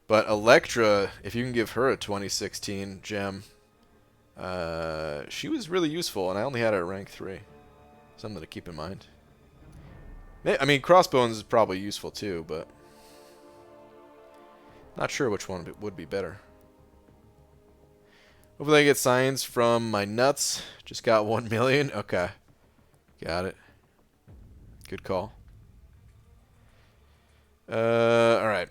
but Electra, if you can give her a 2016 gem, she was really useful, and I only had her at rank 3. Something to keep in mind. I mean, Crossbones is probably useful too, but not sure which one would be better. Hopefully I get signs from my nuts. Just got 1 million. Okay. Got it. Good call. Alright.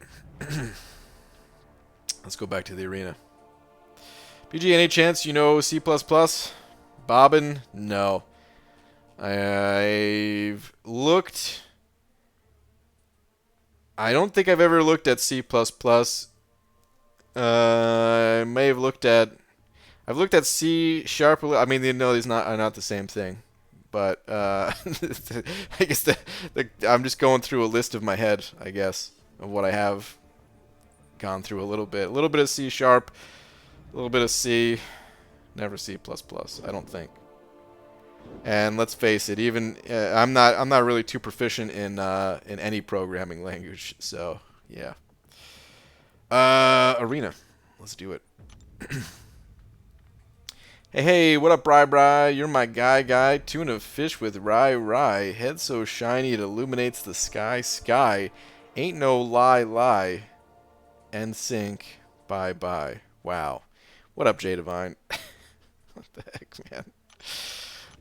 Let's go back to the arena. PG, any chance you know C++? Bobbin? No. I've looked... I don't think I've ever looked at C++. I may have looked at... I've looked at C#. I mean, you know, these are not the same thing. But I guess I'm just going through a list of my head, I guess, of what I have gone through a little bit. A little bit of C#, a little bit of C, never C++, I don't think. And let's face it, even I'm not really too proficient in any programming language, so yeah. Arena, let's do it. Hey, what up, Bri? You're my guy. Tuna fish with rye. Head so shiny it illuminates the sky. Ain't no lie. NSYNC, bye. Wow. What up, J Divine? What the heck, man?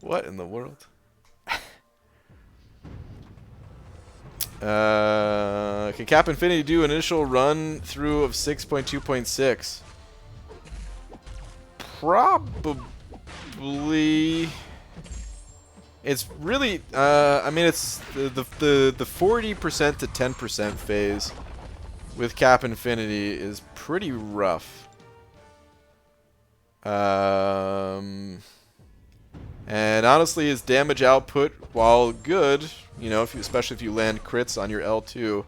What in the world? Can Cap Infinity do an initial run through of 6.2.6? Probably. It's really, I mean, it's the 40% to 10% phase with Cap Infinity is pretty rough. And honestly, his damage output, while good, you know, especially if you land crits on your L2,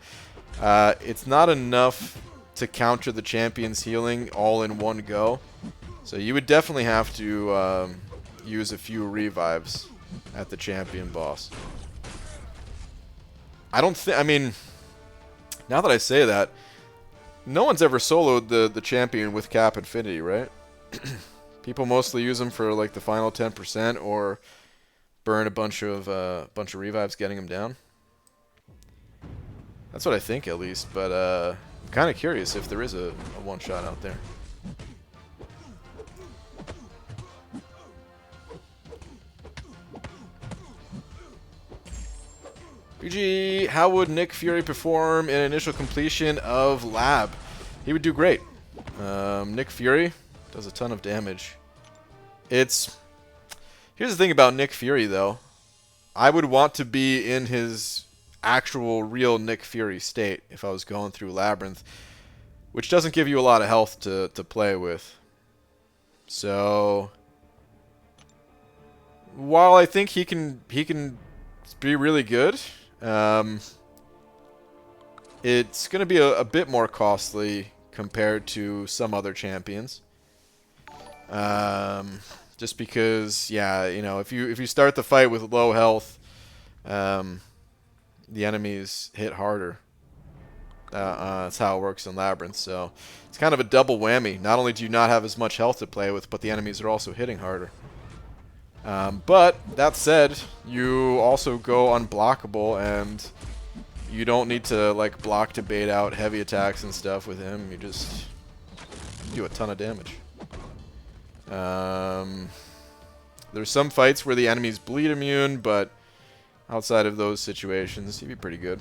it's not enough to counter the champion's healing all in one go. So you would definitely have to use a few revives at the champion boss. I mean, now that I say that, no one's ever soloed the champion with Cap Infinity, right? People mostly use them for like the final 10% or burn a bunch of revives getting them down. That's what I think, at least. But I'm kind of curious if there is a one-shot out there. BG, how would Nick Fury perform in initial completion of Lab? He would do great. Nick Fury does a ton of damage. Here's the thing about Nick Fury, though. I would want to be in his actual, real Nick Fury state if I was going through Labyrinth, which doesn't give you a lot of health to play with. So, while I think he can be really good, it's going to be a bit more costly compared to some other champions. Just because, yeah, you know, if you start the fight with low health, the enemies hit harder. That's how it works in Labyrinth. So it's kind of a double whammy. Not only do you not have as much health to play with, but the enemies are also hitting harder. But that said, you also go unblockable, and you don't need to like block to bait out heavy attacks and stuff with him. You just do a ton of damage. There's some fights where the enemies bleed immune, but outside of those situations, he'd be pretty good.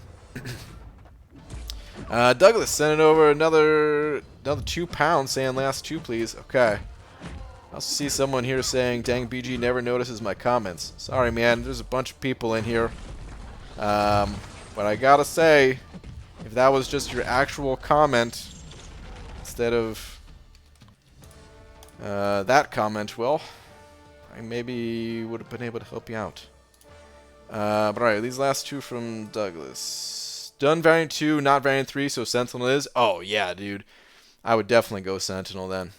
Douglas sending over another £2 saying last 2 please. Okay. I also see someone here saying, dang, BG never notices my comments. Sorry, man. There's a bunch of people in here. But I gotta say, if that was just your actual comment, instead of that comment, well, I maybe would have been able to help you out. But alright, these last two from Douglas. Done variant 2, not variant 3, so Sentinel is. Oh, yeah, dude. I would definitely go Sentinel then.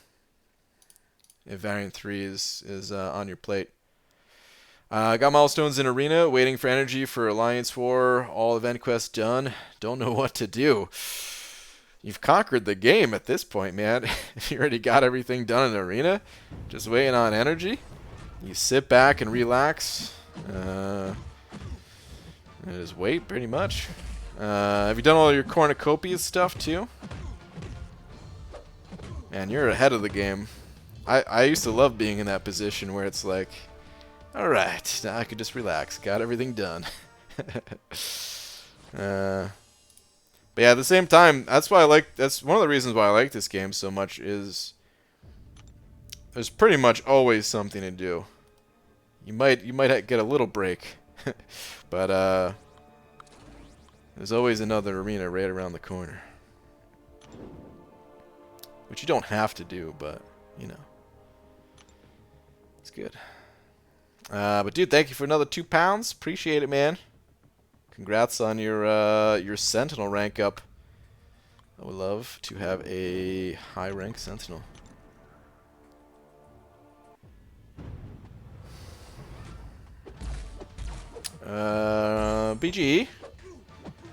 If variant 3 is on your plate. Got milestones in Arena, waiting for energy for Alliance War, all event quests done. Don't know what to do. You've conquered the game at this point, man. You already got everything done in Arena. Just waiting on energy. You sit back and relax. Just wait, pretty much. Have you done all your cornucopia stuff, too? Man, you're ahead of the game. I used to love being in that position where it's like, alright, now I can just relax. Got everything done. But yeah, at the same time, that's one of the reasons why I like this game so much is there's pretty much always something to do. You might get a little break, but there's always another arena right around the corner. Which you don't have to do, but you know. It's good. But dude, thank you for another £2. Appreciate it, man. Congrats on your Sentinel rank up. I would love to have a high rank Sentinel. BGE.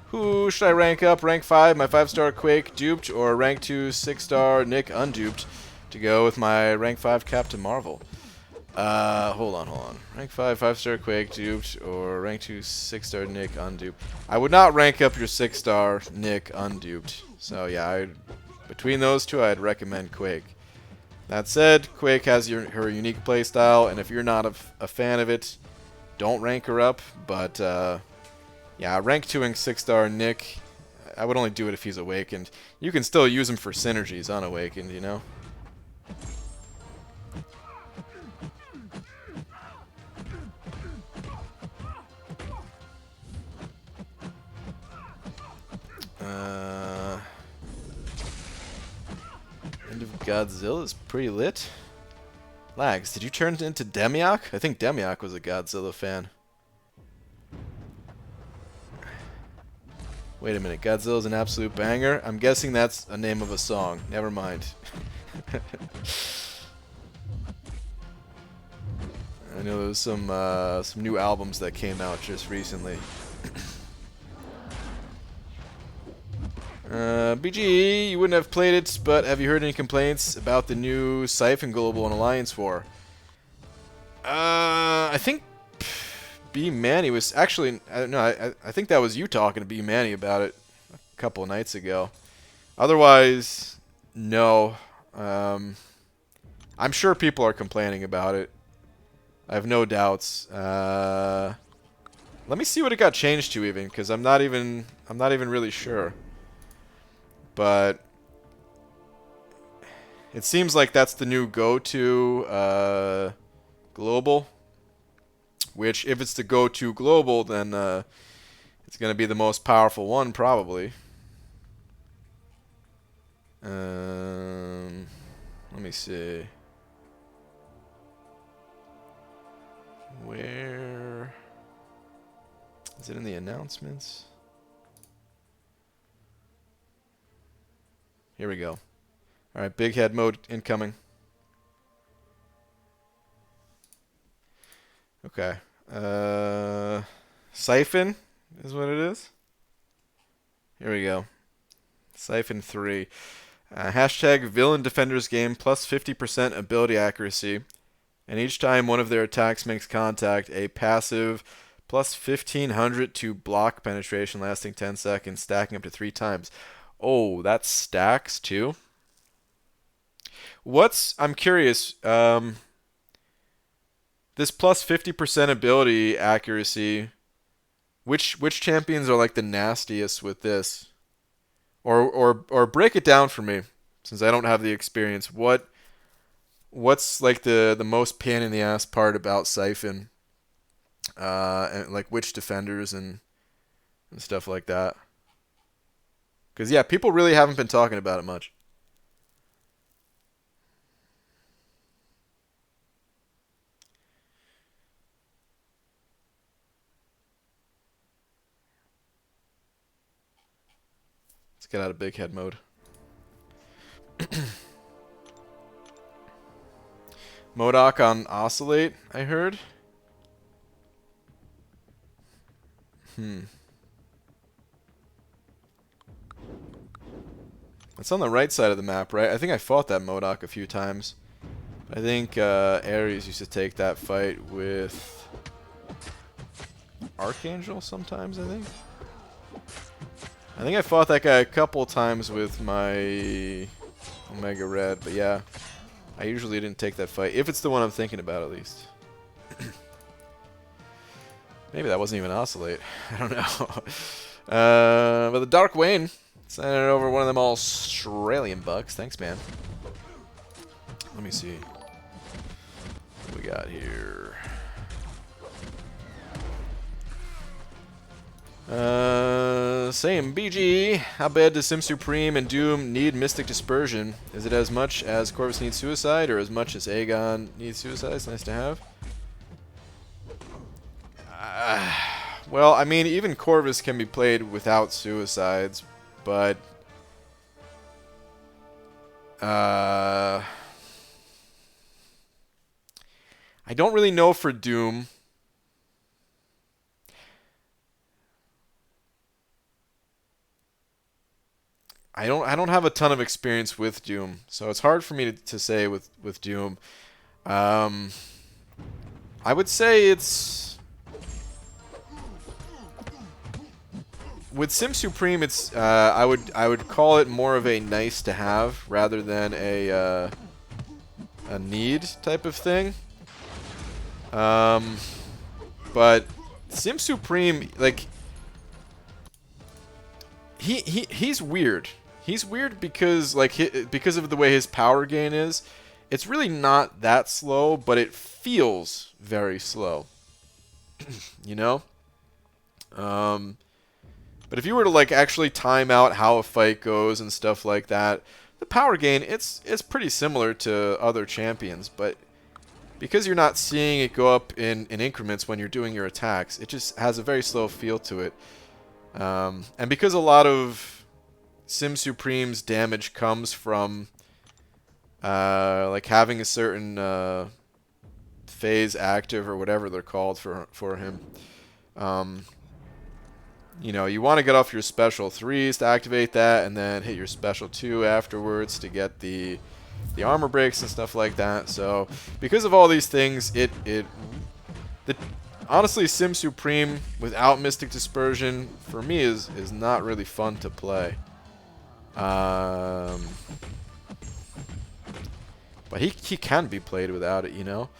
Who should I rank up? Rank 5, my 5-star Quake duped, or rank 2, 6-star Nick unduped to go with my rank 5 Captain Marvel? Hold on. Rank 5, 5-star Quake duped, or rank 2, 6-star Nick unduped. I would not rank up your 6-star Nick unduped. So yeah, between those two, I'd recommend Quake. That said, Quake has her unique playstyle, and if you're not a fan of it, don't rank her up. But yeah, rank 2ing 6-star Nick, I would only do it if he's awakened. You can still use him for synergies unawakened, you know? End of Godzilla is pretty lit. Lags, did you turn into Demiok? I think Demiok was a Godzilla fan. Wait a minute, Godzilla's an absolute banger? I'm guessing that's a name of a song. Never mind. I know there's some new albums that came out just recently. BGE, you wouldn't have played it, but have you heard any complaints about the new Siphon Global and Alliance War? I think B Manny was actually, I think that was you talking to B Manny about it a couple of nights ago. Otherwise, no. I'm sure people are complaining about it. I have no doubts. Let me see what it got changed to even, because I'm not even really sure. But it seems like that's the new go-to global. Which, if it's the go-to global, then it's going to be the most powerful one, probably. Let me see. Where is it in the announcements? Here we go. Alright, big head mode incoming. Okay. Siphon is what it is. Here we go. Siphon 3. Hashtag Villain Defenders game plus 50% ability accuracy. And each time one of their attacks makes contact, a passive plus 1500 to block penetration lasting 10 seconds, stacking up to 3 times. Oh, that stacks too? I'm curious, this plus 50% ability accuracy, which champions are like the nastiest with this? Or break it down for me, since I don't have the experience. What's like the most pain in the ass part about Siphon? And like which defenders and stuff like that. Because yeah, people really haven't been talking about it much. get out of big head mode. Modok on Oscillate, I heard. It's on the right side of the map, right? I think I fought that Modok a few times. I think Ares used to take that fight with Archangel sometimes, I think. I think I fought that guy a couple times with my Omega Red, but yeah. I usually didn't take that fight, if it's the one I'm thinking about at least. Maybe that wasn't even Oscillate. I don't know. But the Dark Wayne sending it over one of them Australian bucks. Thanks, man. Let me see what we got here. Same BG. How bad does Sim Supreme and Doom need Mystic Dispersion? Is it as much as Corvus needs Suicide, or as much as Aegon needs Suicide? It's nice to have. Well, I mean, even Corvus can be played without Suicides, but I don't really know for Doom. I don't have a ton of experience with Doom, so it's hard for me to say with Doom. I would say it's with Sim Supreme. It's I would call it more of a nice to have rather than a need type of thing. But Sim Supreme, like he's weird. He's weird because because of the way his power gain is. It's really not that slow, but it feels very slow. You know? But if you were to like actually time out how a fight goes and stuff like that, the power gain it's pretty similar to other champions, but because you're not seeing it go up in increments when you're doing your attacks, it just has a very slow feel to it. And because a lot of Sim Supreme's damage comes from like having a certain phase active or whatever they're called for him. You know, you want to get off your special 3s to activate that, and then hit your special 2 afterwards to get the armor breaks and stuff like that. So because of all these things, honestly, Sim Supreme without Mystic Dispersion for me is not really fun to play. But he can be played without it, you know.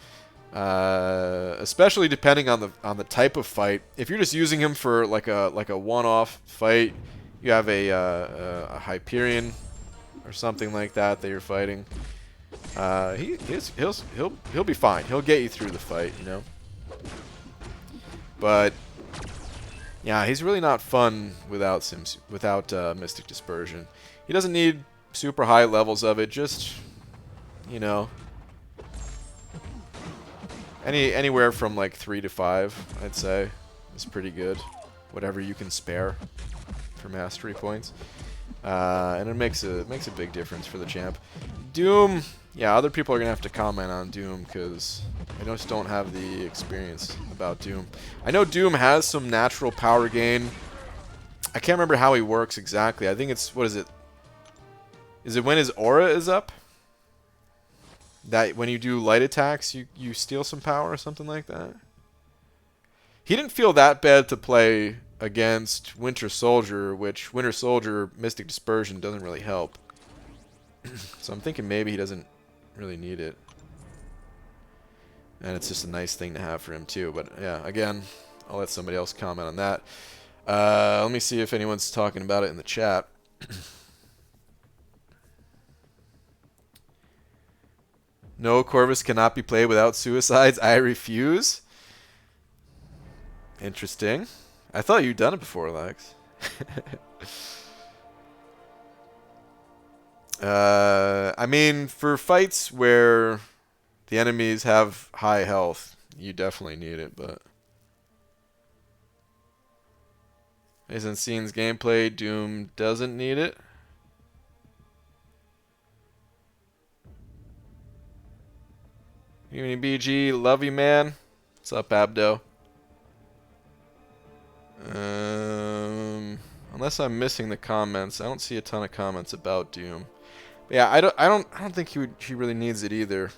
Especially depending on the type of fight. If you're just using him for like a one-off fight, you have a Hyperion or something like that you're fighting. He'll be fine. He'll get you through the fight, you know. But yeah, he's really not fun without Mystic Dispersion. He doesn't need super high levels of it. Just, you know, anywhere from like 3 to 5, I'd say, is pretty good. Whatever you can spare for mastery points, and it makes a big difference for the champ. Doom, yeah, other people are gonna have to comment on Doom because I just don't have the experience about Doom. I know Doom has some natural power gain. I can't remember how he works exactly. I think it's, what is it? Is it when his aura is up? That when you do light attacks, you steal some power or something like that? He didn't feel that bad to play against Winter Soldier, which Winter Soldier Mystic Dispersion doesn't really help. So I'm thinking maybe he doesn't really need it. And it's just a nice thing to have for him too. But yeah, again, I'll let somebody else comment on that. Let me see if anyone's talking about it in the chat. No, Corvus cannot be played without suicides. I refuse. Interesting. I thought you'd done it before, Lex. I mean, for fights where the enemies have high health, you definitely need it, but Isn't Scene's gameplay. Doom doesn't need it. Uni BG, love you, man. What's up, Abdo? Unless I'm missing the comments, I don't see a ton of comments about Doom. But yeah, I don't think he really needs it either.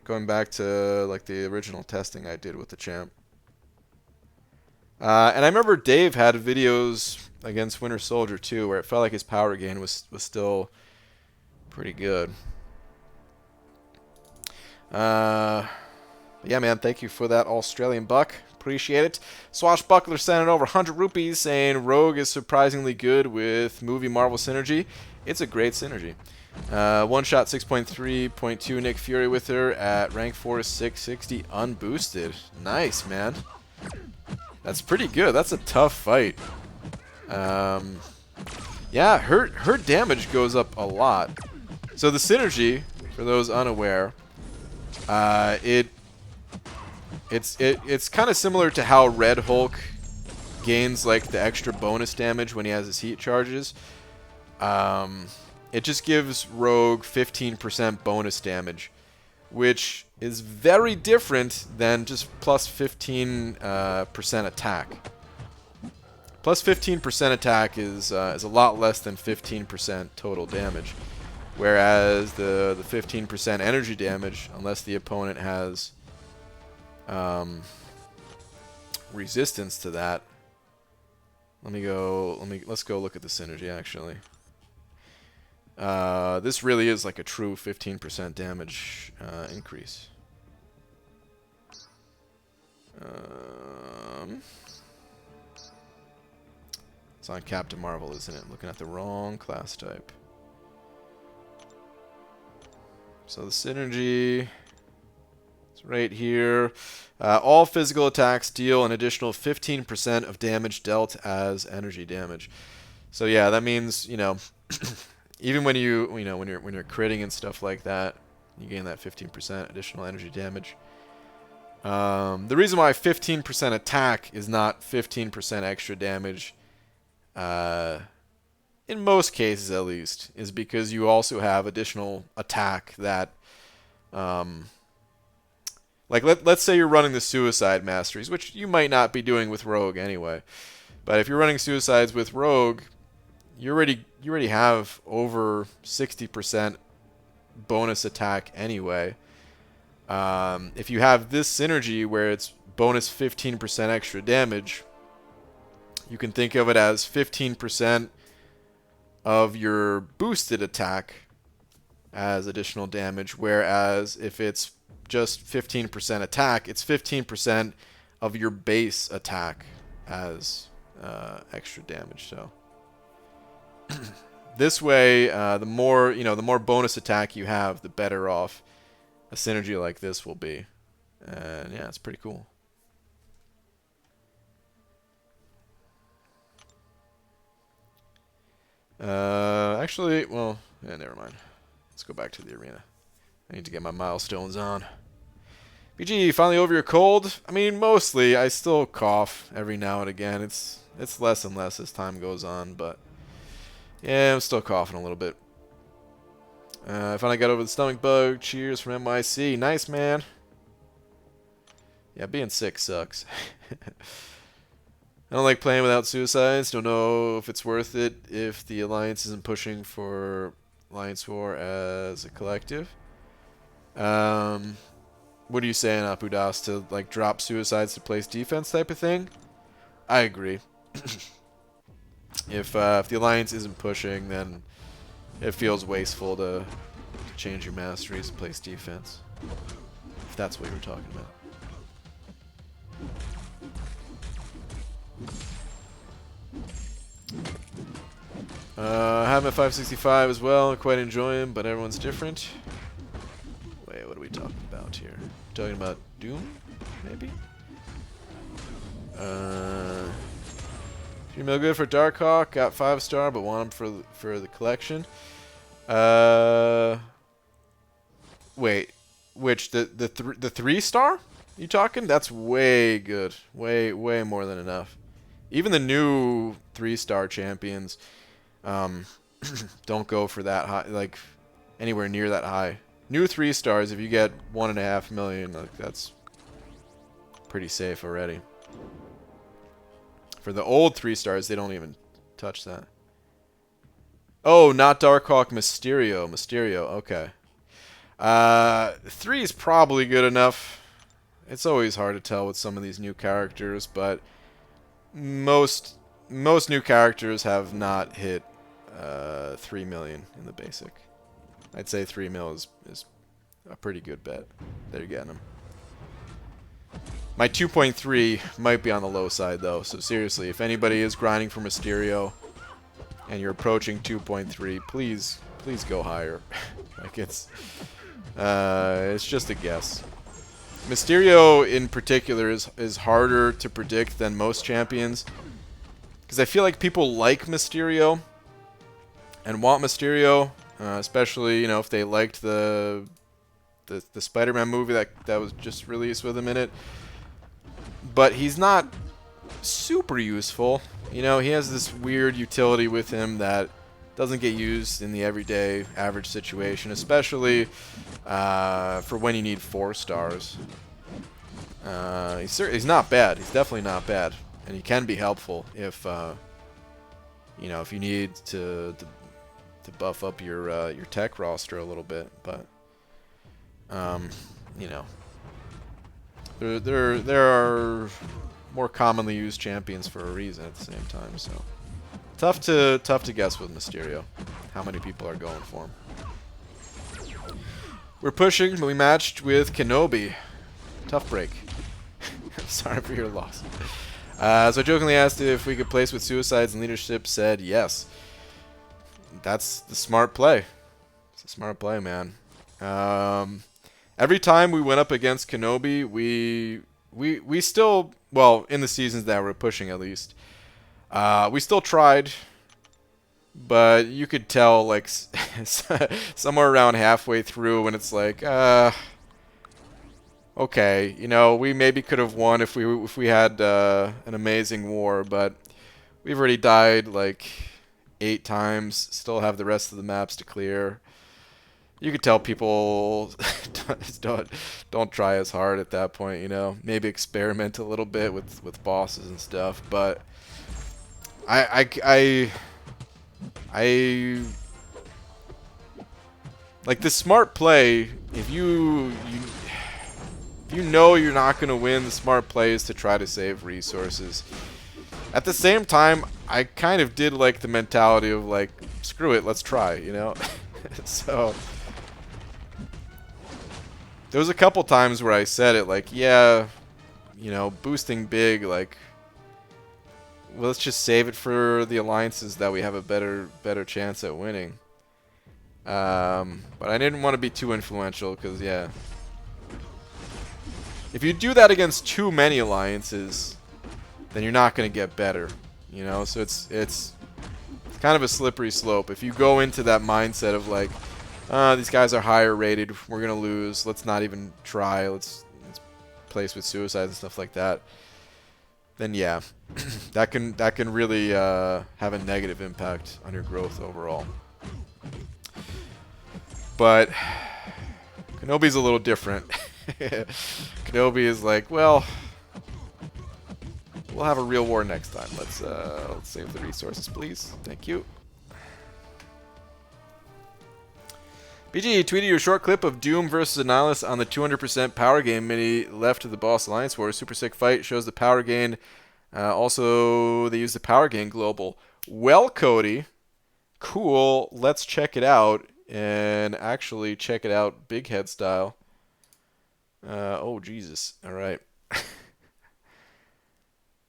Going back to like the original testing I did with the champ. And I remember Dave had videos against Winter Soldier too, where it felt like his power gain was still pretty good. Yeah, man, thank you for that Australian buck. Appreciate it. Swashbuckler sending over 100 rupees saying Rogue is surprisingly good with movie Marvel synergy. It's a great synergy. One shot 6.3.2 Nick Fury with her at rank 4 660 unboosted. Nice, man. That's pretty good. That's a tough fight. Yeah, her damage goes up a lot. So the synergy, for those unaware, it's kind of similar to how Red Hulk gains like the extra bonus damage when he has his heat charges. It just gives Rogue 15% bonus damage, which is very different than just plus 15% attack. Plus 15% attack is a lot less than 15% total damage, whereas the 15% energy damage, unless the opponent has resistance to that. Let's go look at the synergy actually. This really is like a true 15% damage increase. It's on Captain Marvel, isn't it? Looking at the wrong class type. So the synergy is right here. All physical attacks deal an additional 15% of damage dealt as energy damage. So yeah, that means, you know, even when when you're critting and stuff like that, you gain that 15% additional energy damage. The reason why 15% attack is not 15% extra damage, in most cases at least, is because you also have additional attack that, like let's say you're running the Suicide Masteries, which you might not be doing with Rogue anyway. But if you're running Suicides with Rogue, you already have over 60% bonus attack anyway. If you have this synergy where it's bonus 15% extra damage, you can think of it as 15% of your boosted attack as additional damage, whereas if it's just 15% attack, it's 15% of your base attack as extra damage. So this way, the more bonus attack you have, the better off a synergy like this will be. And yeah, it's pretty cool. Actually, well, yeah, never mind. Let's go back to the arena. I need to get my milestones on. BG, finally over your cold? I mean, mostly. I still cough every now and again. It's less and less as time goes on, but yeah, I'm still coughing a little bit. I finally got over the stomach bug. Cheers from MYC. Nice, man. Yeah, being sick sucks. I don't like playing without suicides. Don't know if it's worth it if the Alliance isn't pushing for Alliance War as a collective. What are you saying, Apudas? To like drop suicides to place defense type of thing? I agree. If the Alliance isn't pushing, then it feels wasteful to change your masteries and place defense. If that's what you were talking about. I have my 565 as well. I quite enjoy him, but everyone's different. Wait, what are we talking about here? Talking about Doom, maybe? Female good for Darkhawk. Got 5-star, but want him for the collection. Wait, which the 3-star? You talking? That's way good. Way more than enough. Even the new 3-star champions don't go for that high, like anywhere near that high. New 3 stars, if you get 1.5 million, like that's pretty safe already. For the old 3 stars, they don't even touch that. Oh, not Darkhawk, Mysterio. Mysterio, okay. 3 is probably good enough. It's always hard to tell with some of these new characters, but most new characters have not hit 3 million in the basic. I'd say 3 mil is a pretty good bet. They're getting them. My 2.3 might be on the low side though, so seriously, if anybody is grinding for Mysterio and you're approaching 2.3, please go higher. Like it's just a guess. Mysterio in particular is harder to predict than most champions, because I feel like people like Mysterio and want Mysterio, especially, you know, if they liked the Spider-Man movie that was just released with him in it. But he's not super useful. You know, he has this weird utility with him that doesn't get used in the everyday average situation, especially for when you need 4 stars. He's not bad. He's definitely not bad, and he can be helpful if you know, if you need to buff up your tech roster a little bit. But you know, there are more commonly used champions for a reason at the same time. So tough to guess with Mysterio how many people are going for him. We're pushing. We matched with Kenobi. Tough break. Sorry for your loss. So I jokingly asked if we could place with Suicides, and leadership said yes. That's the smart play. It's a smart play, man. Every time we went up against Kenobi, we still, well, in the seasons that we're pushing at least, we still tried, but you could tell, like, somewhere around halfway through when it's like, okay, you know, we maybe could have won if we had an amazing war, but we've already died like 8 times, still have the rest of the maps to clear. You could tell people don't try as hard at that point, you know. Maybe experiment a little bit with bosses and stuff, but I like the smart play. If you know you're not gonna win, the smart play is to try to save resources. At the same time, I kind of did like the mentality of like, screw it, let's try, you know. So there was a couple times where I said it like, yeah, you know, boosting big, like, well, let's just save it for the alliances that we have a better chance at winning. But I didn't want to be too influential because, yeah, if you do that against too many alliances, then you're not going to get better, you know. So it's kind of a slippery slope. If you go into that mindset of like, these guys are higher rated, we're gonna lose, let's not even try, let's place with Suicides and stuff like that, then yeah, that can really have a negative impact on your growth overall. But Kenobi's a little different. Kenobi is like, well, we'll have a real war next time. Let's save the resources, please. Thank you. BG tweeted your short clip of Doom versus Annihilus on the 200% power gain mini left of the Boss Alliance War. Super sick fight, shows the power gain. Also, they use the power gain global. Well, Cody, cool. Let's check it out and actually check it out big head style. Oh Jesus! All right.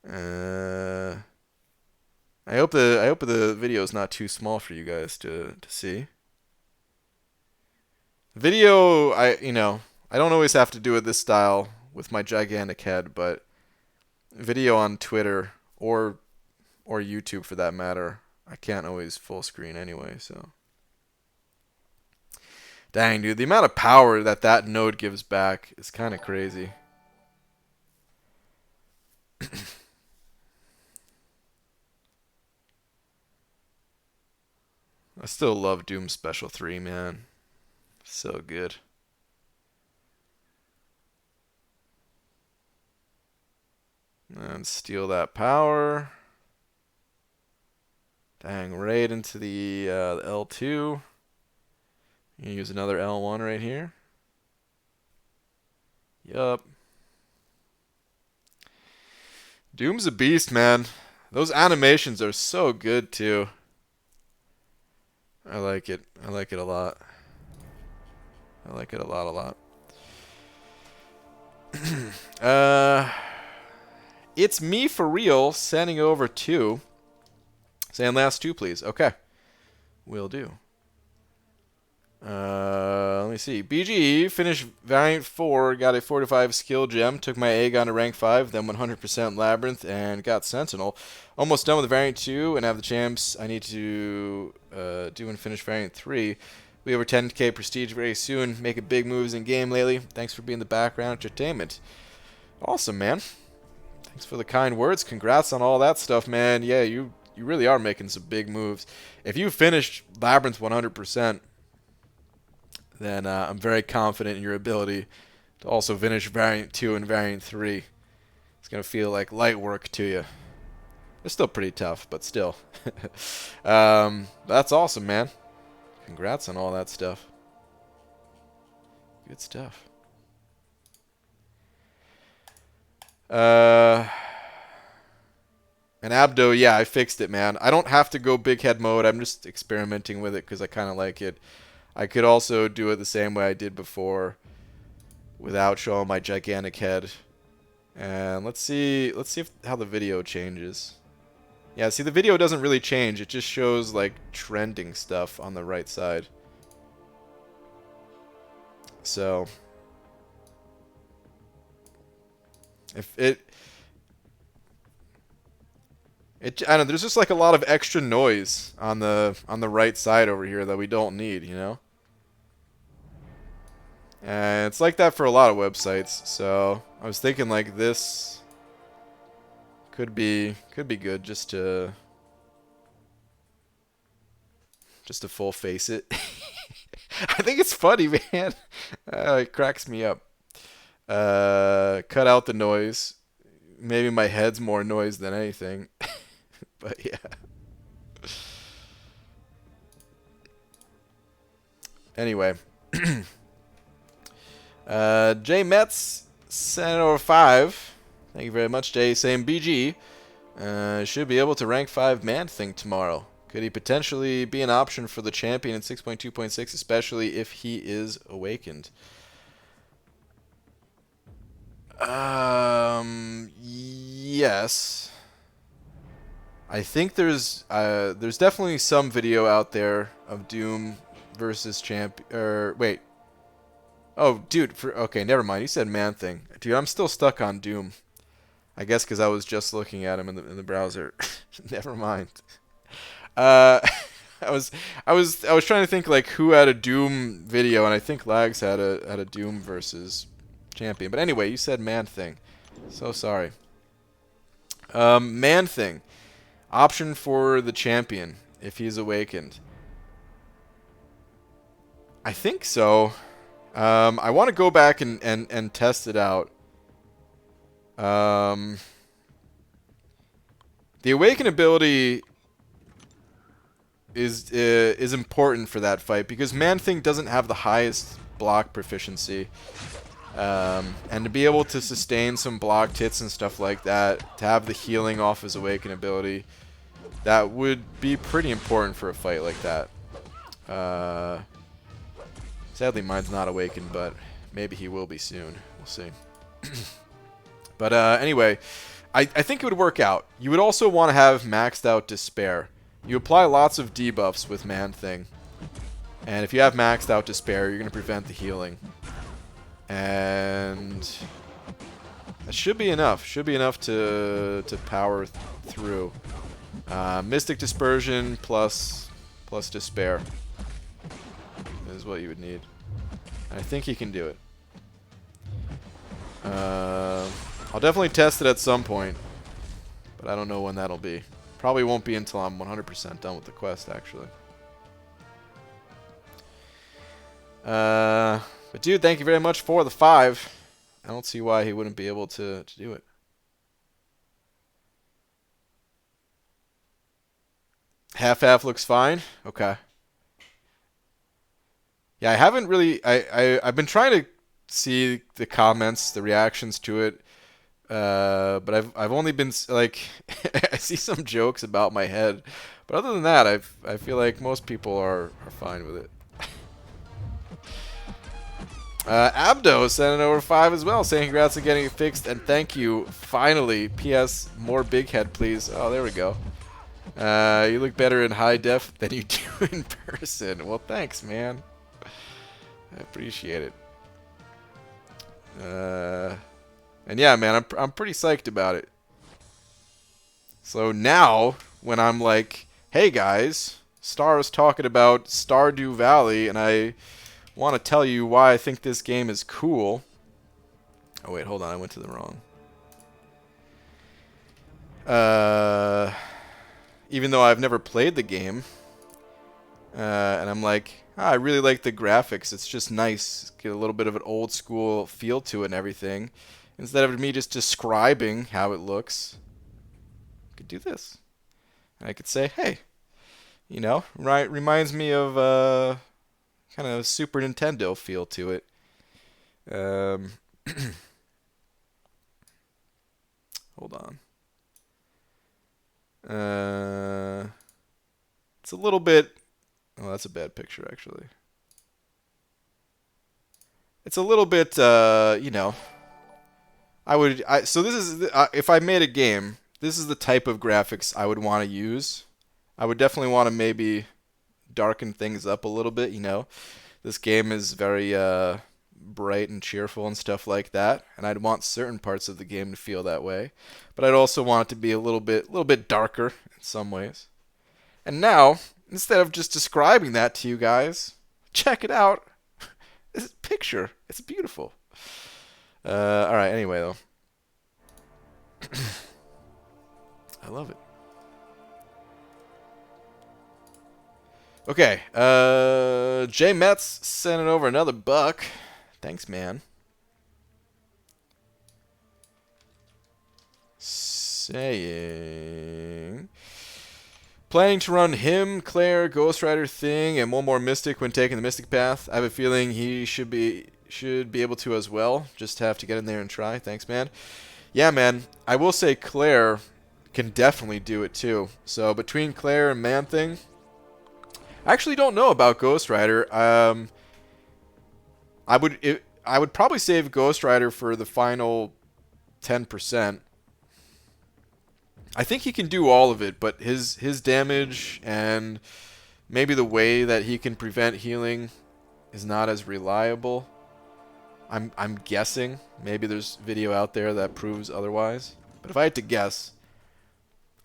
I hope the video is not too small for you guys to see. Video, I don't always have to do it this style with my gigantic head, but video on Twitter or YouTube for that matter, I can't always full screen anyway, so. Dang, dude, the amount of power that node gives back is kind of crazy. I still love Doom Special 3, man. So good. And steal that power. Dang, right into the L2. Use another L1 right here. Yup. Doom's a beast, man. Those animations are so good, too. I like it. I like it a lot. I like it a lot, it's me for real, sending over 2. Saying last 2, please. Okay. Will do. Let me see. BGE finished Variant 4, got a 4-5 skill gem, took my Aegon to rank 5, then 100% Labyrinth, and got Sentinel. Almost done with Variant 2, and have the champs I need to do and finish Variant 3. We over 10k prestige very soon, making big moves in game lately. Thanks for being the background entertainment. Awesome, man. Thanks for the kind words. Congrats on all that stuff, man. Yeah, you really are making some big moves. If you finished Labyrinth 100%, then I'm very confident in your ability to also finish Variant 2 and Variant 3. It's going to feel like light work to you. It's still pretty tough, but still. That's awesome, man. Congrats on all that stuff. Good stuff. And Abdo, yeah, I fixed it, man. I don't have to go big head mode. I'm just experimenting with it because I kind of like it. I could also do it the same way I did before without showing my gigantic head. And let's see how the video changes. Yeah, see, the video doesn't really change. It just shows like trending stuff on the right side. So if I don't know, there's just like a lot of extra noise on the right side over here that we don't need, you know? And it's like that for a lot of websites. So I was thinking like this could be good just to full face it. I think it's funny, man. It cracks me up. Cut out the noise. Maybe my head's more noise than anything. But yeah. Anyway. Jay Metz sent over 5. Thank you very much, Jay. Saying BG should be able to rank 5 Man-Thing tomorrow. Could he potentially be an option for the champion in 6.2.6, especially if he is awakened? Yes. I think there's definitely some video out there of Doom versus wait. Oh, dude, okay, never mind. You said Man-Thing. Dude, I'm still stuck on Doom. I guess because I was just looking at him in the browser. Never mind. I was trying to think like who had a Doom video, and I think Lags had a Doom versus champion. But anyway, you said Man-Thing. So sorry. Man-Thing. Option for the champion if he's awakened. I think so. I want to go back and test it out. The awaken ability is important for that fight because Man-Thing doesn't have the highest block proficiency. And to be able to sustain some blocked hits and stuff like that, to have the healing off his awaken ability, that would be pretty important for a fight like that. Sadly, mine's not awakened, but maybe he will be soon. We'll see. But anyway, I think it would work out. You would also want to have maxed out Despair. You apply lots of debuffs with Man-Thing. And if you have maxed out Despair, you're going to prevent the healing. And that should be enough. Should be enough to power through. Mystic Dispersion plus Despair is what you would need. And I think he can do it. I'll definitely test it at some point, but I don't know when that'll be. Probably won't be until I'm 100% done with the quest, actually. But dude, thank you very much for the 5. I don't see why he wouldn't be able to do it. Half-half looks fine. Okay. Yeah, I haven't really. I've been trying to see the comments, the reactions to it, but I've only been like I see some jokes about my head, but other than that, I feel like most people are fine with it. Abdo sent it over 5 as well, saying congrats on getting it fixed and thank you. Finally, P.S. More big head, please. Oh, there we go. You look better in high def than you do in person. Well, thanks, man. I appreciate it. And yeah, man, I'm pretty psyched about it. So now, when I'm like, hey guys, Star is talking about Stardew Valley, and I want to tell you why I think this game is cool. Oh wait, hold on, I went to the wrong. Even though I've never played the game, and I'm like, I really like the graphics. It's just nice. Get a little bit of an old school feel to it and everything. Instead of me just describing how it looks, I could do this. And I could say, hey, you know, reminds me of kind of Super Nintendo feel to it. Hold on. It's a little bit. Oh, that's a bad picture, actually. It's a little bit, you know. So this is if I made a game, this is the type of graphics I would want to use. I would definitely want to maybe darken things up a little bit, you know. This game is very bright and cheerful and stuff like that, and I'd want certain parts of the game to feel that way. But I'd also want it to be a little bit darker in some ways. And now, instead of just describing that to you guys, check it out. This picture, it's beautiful. All right. Anyway, though, I love it. Okay. Jay Metz sending over another buck. Thanks, man. Saying, planning to run him, Claire, Ghost Rider thing, and one more Mystic when taking the Mystic path. I have a feeling he should be able to as well. Just have to get in there and try. Thanks, man. Yeah, man. I will say Claire can definitely do it too. So between Claire and Man Thing, I actually don't know about Ghost Rider. I would probably save Ghost Rider for the final 10%. I think he can do all of it, but his damage and maybe the way that he can prevent healing is not as reliable. I'm guessing. Maybe there's video out there that proves otherwise. But if I had to guess,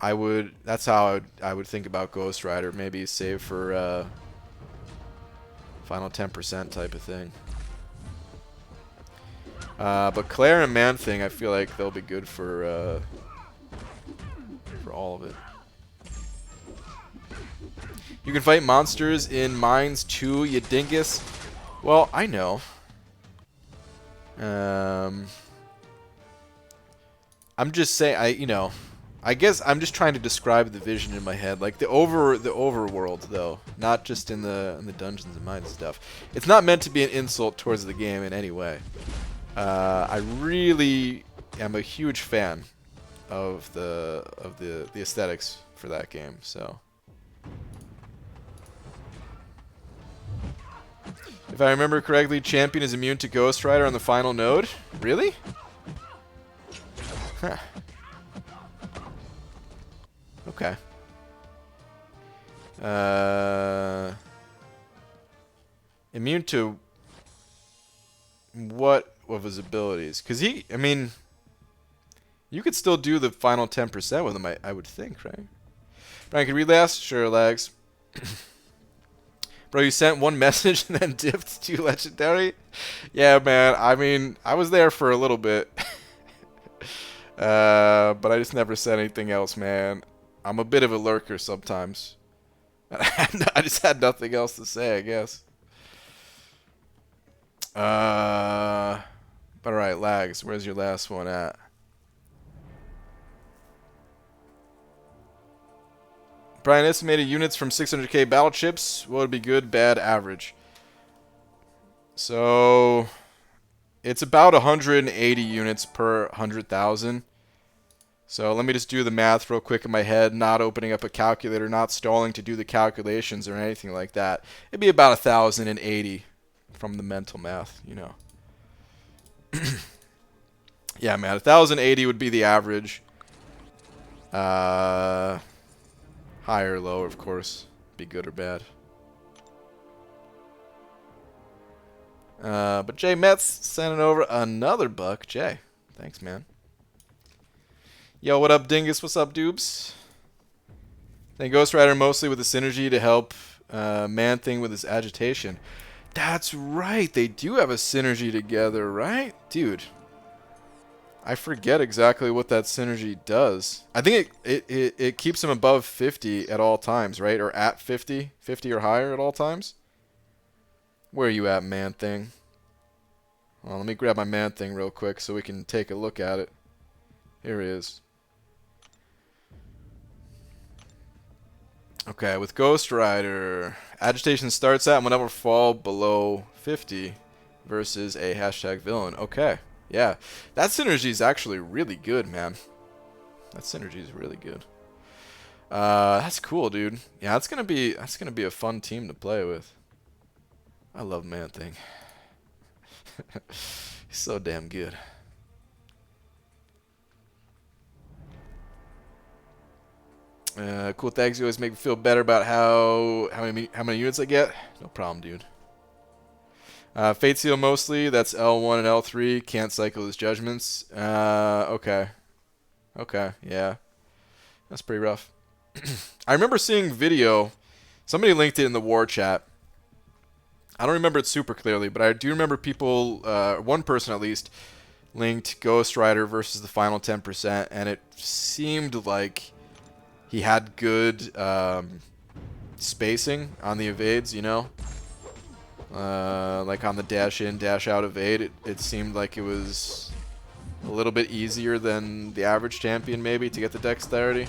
that's how I would think about Ghost Rider. Maybe save for final 10% type of thing. But Claire and Man Thing, I feel like they'll be good for all of it. You can fight monsters in mines too, you dingus. Well, I know. I'm just saying, I guess I'm just trying to describe the vision in my head, like the overworld though, not just in the dungeons and mines and stuff. It's not meant to be an insult towards the game in any way. I really am a huge fan of the aesthetics for that game. So, if I remember correctly, Champion is immune to Ghost Rider on the final node. Really? Huh. Okay. Immune to what of his abilities? Because you could still do the final 10% with him, I would think, right? Brian, can you read last? Sure, Lags. Bro, you sent one message and then dipped to legendary? Yeah, man. I was there for a little bit. But I just never said anything else, man. I'm a bit of a lurker sometimes. I just had nothing else to say, I guess. But alright, Lags, where's your last one at? Brian, estimated units from 600k battle chips. What would be good, bad, average? So, it's about 180 units per 100,000. So let me just do the math real quick in my head, not opening up a calculator, not stalling to do the calculations or anything like that. It'd be about 1,080 from the mental math, you know. Yeah, man, 1,080 would be the average. Higher or lower, of course. Be good or bad. But Jay Metz sending over another buck. Jay, thanks, man. Yo, what up, Dingus? What's up, Dubes? Then Ghost Rider mostly with the synergy to help Man-Thing with his agitation. That's right. They do have a synergy together, right? Dude. I forget exactly what that synergy does. I think it keeps him above 50 at all times, right? Or at 50? 50 or higher at all times? Where are you at, Man-Thing? Well, let me grab my Man-Thing real quick so we can take a look at it. Here he is. Okay, with Ghost Rider, agitation starts at whenever fall below 50 versus a hashtag villain. Okay, yeah. That synergy is actually really good, man. That synergy is really good. That's cool, dude. Yeah, that's gonna be a fun team to play with. I love Man-Thing. He's so damn good. Cool, thanks. You always make me feel better about how many units I get. No problem, dude. Fate Seal mostly. That's L1 and L3. Can't cycle his judgments. Okay. Okay, yeah. That's pretty rough. I remember seeing video. Somebody linked it in the war chat. I don't remember it super clearly, but I do remember people, one person at least, linked Ghost Rider versus the final 10%, and it seemed like he had good spacing on the evades, you know? Like on the dash in, dash out evade, it seemed like it was a little bit easier than the average champion maybe to get the dexterity.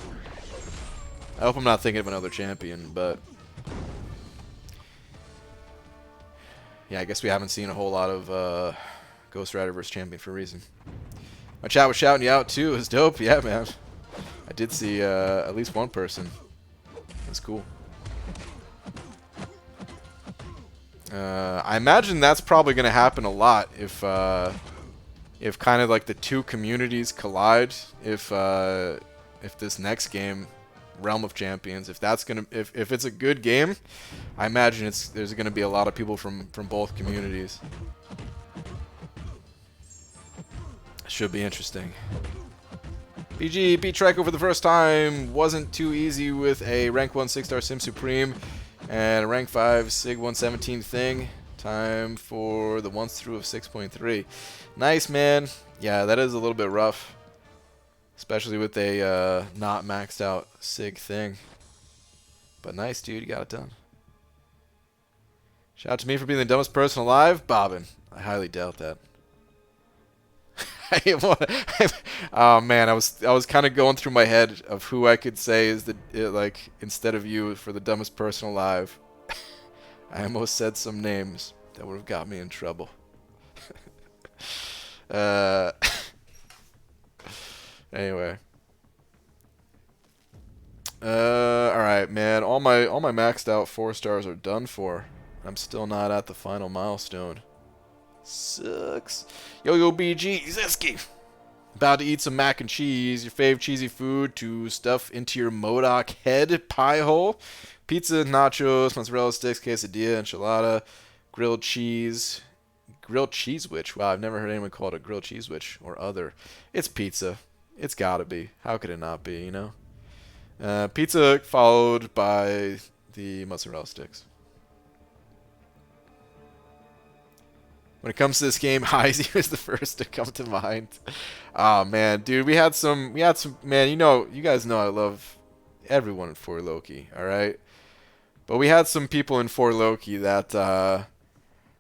I hope I'm not thinking of another champion, but yeah, I guess we haven't seen a whole lot of Ghost Rider versus champion for a reason. My chat was shouting you out too. It was dope. Yeah, man. I did see at least one person. That's cool. I imagine that's probably going to happen a lot if kind of like the two communities collide. If this next game, Realm of Champions, if it's a good game, I imagine there's going to be a lot of people from both communities. Should be interesting. BG beat Trico for the first time. Wasn't too easy with a rank 1 6-star Sim Supreme and a rank 5 Sig 117 thing. Time for the once through of 6.3. Nice, man. Yeah, that is a little bit rough, especially with a not maxed out Sig thing. But nice, dude. You got it done. Shout out to me for being the dumbest person alive. Bobbin. I highly doubt that. Oh man, I was kind of going through my head of who I could say is like instead of you for the dumbest person alive. I almost said some names that would have got me in trouble. Anyway. All right, man. All my maxed out 4 stars are done for. I'm still not at the final milestone. Sucks. Yo BG Zeski. About to eat some mac and cheese, your fave cheesy food to stuff into your MODOK head pie hole. Pizza, nachos, mozzarella sticks, quesadilla, enchilada, grilled cheese witch. Wow, I've never heard anyone call it a grilled cheese witch or other. It's pizza. It's gotta be. How could it not be, you know? Pizza followed by the mozzarella sticks. When it comes to this game, Heisey was the first to come to mind. Oh man, dude, we had some man, you guys know I love everyone in 4 Loki, alright? But we had some people in 4 Loki that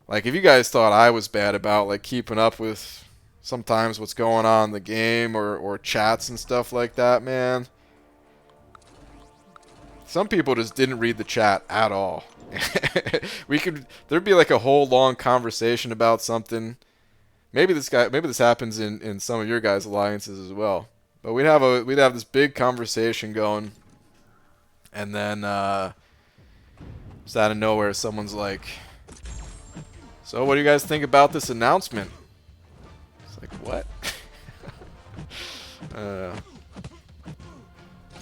Like, if you guys thought I was bad about, like, keeping up with sometimes what's going on in the game or chats and stuff like that, man. Some people just didn't read the chat at all. There'd be like a whole long conversation about something. Maybe this happens in some of your guys' alliances as well. But we'd have this big conversation going, and then just out of nowhere, someone's like, "So, what do you guys think about this announcement?" It's like, what?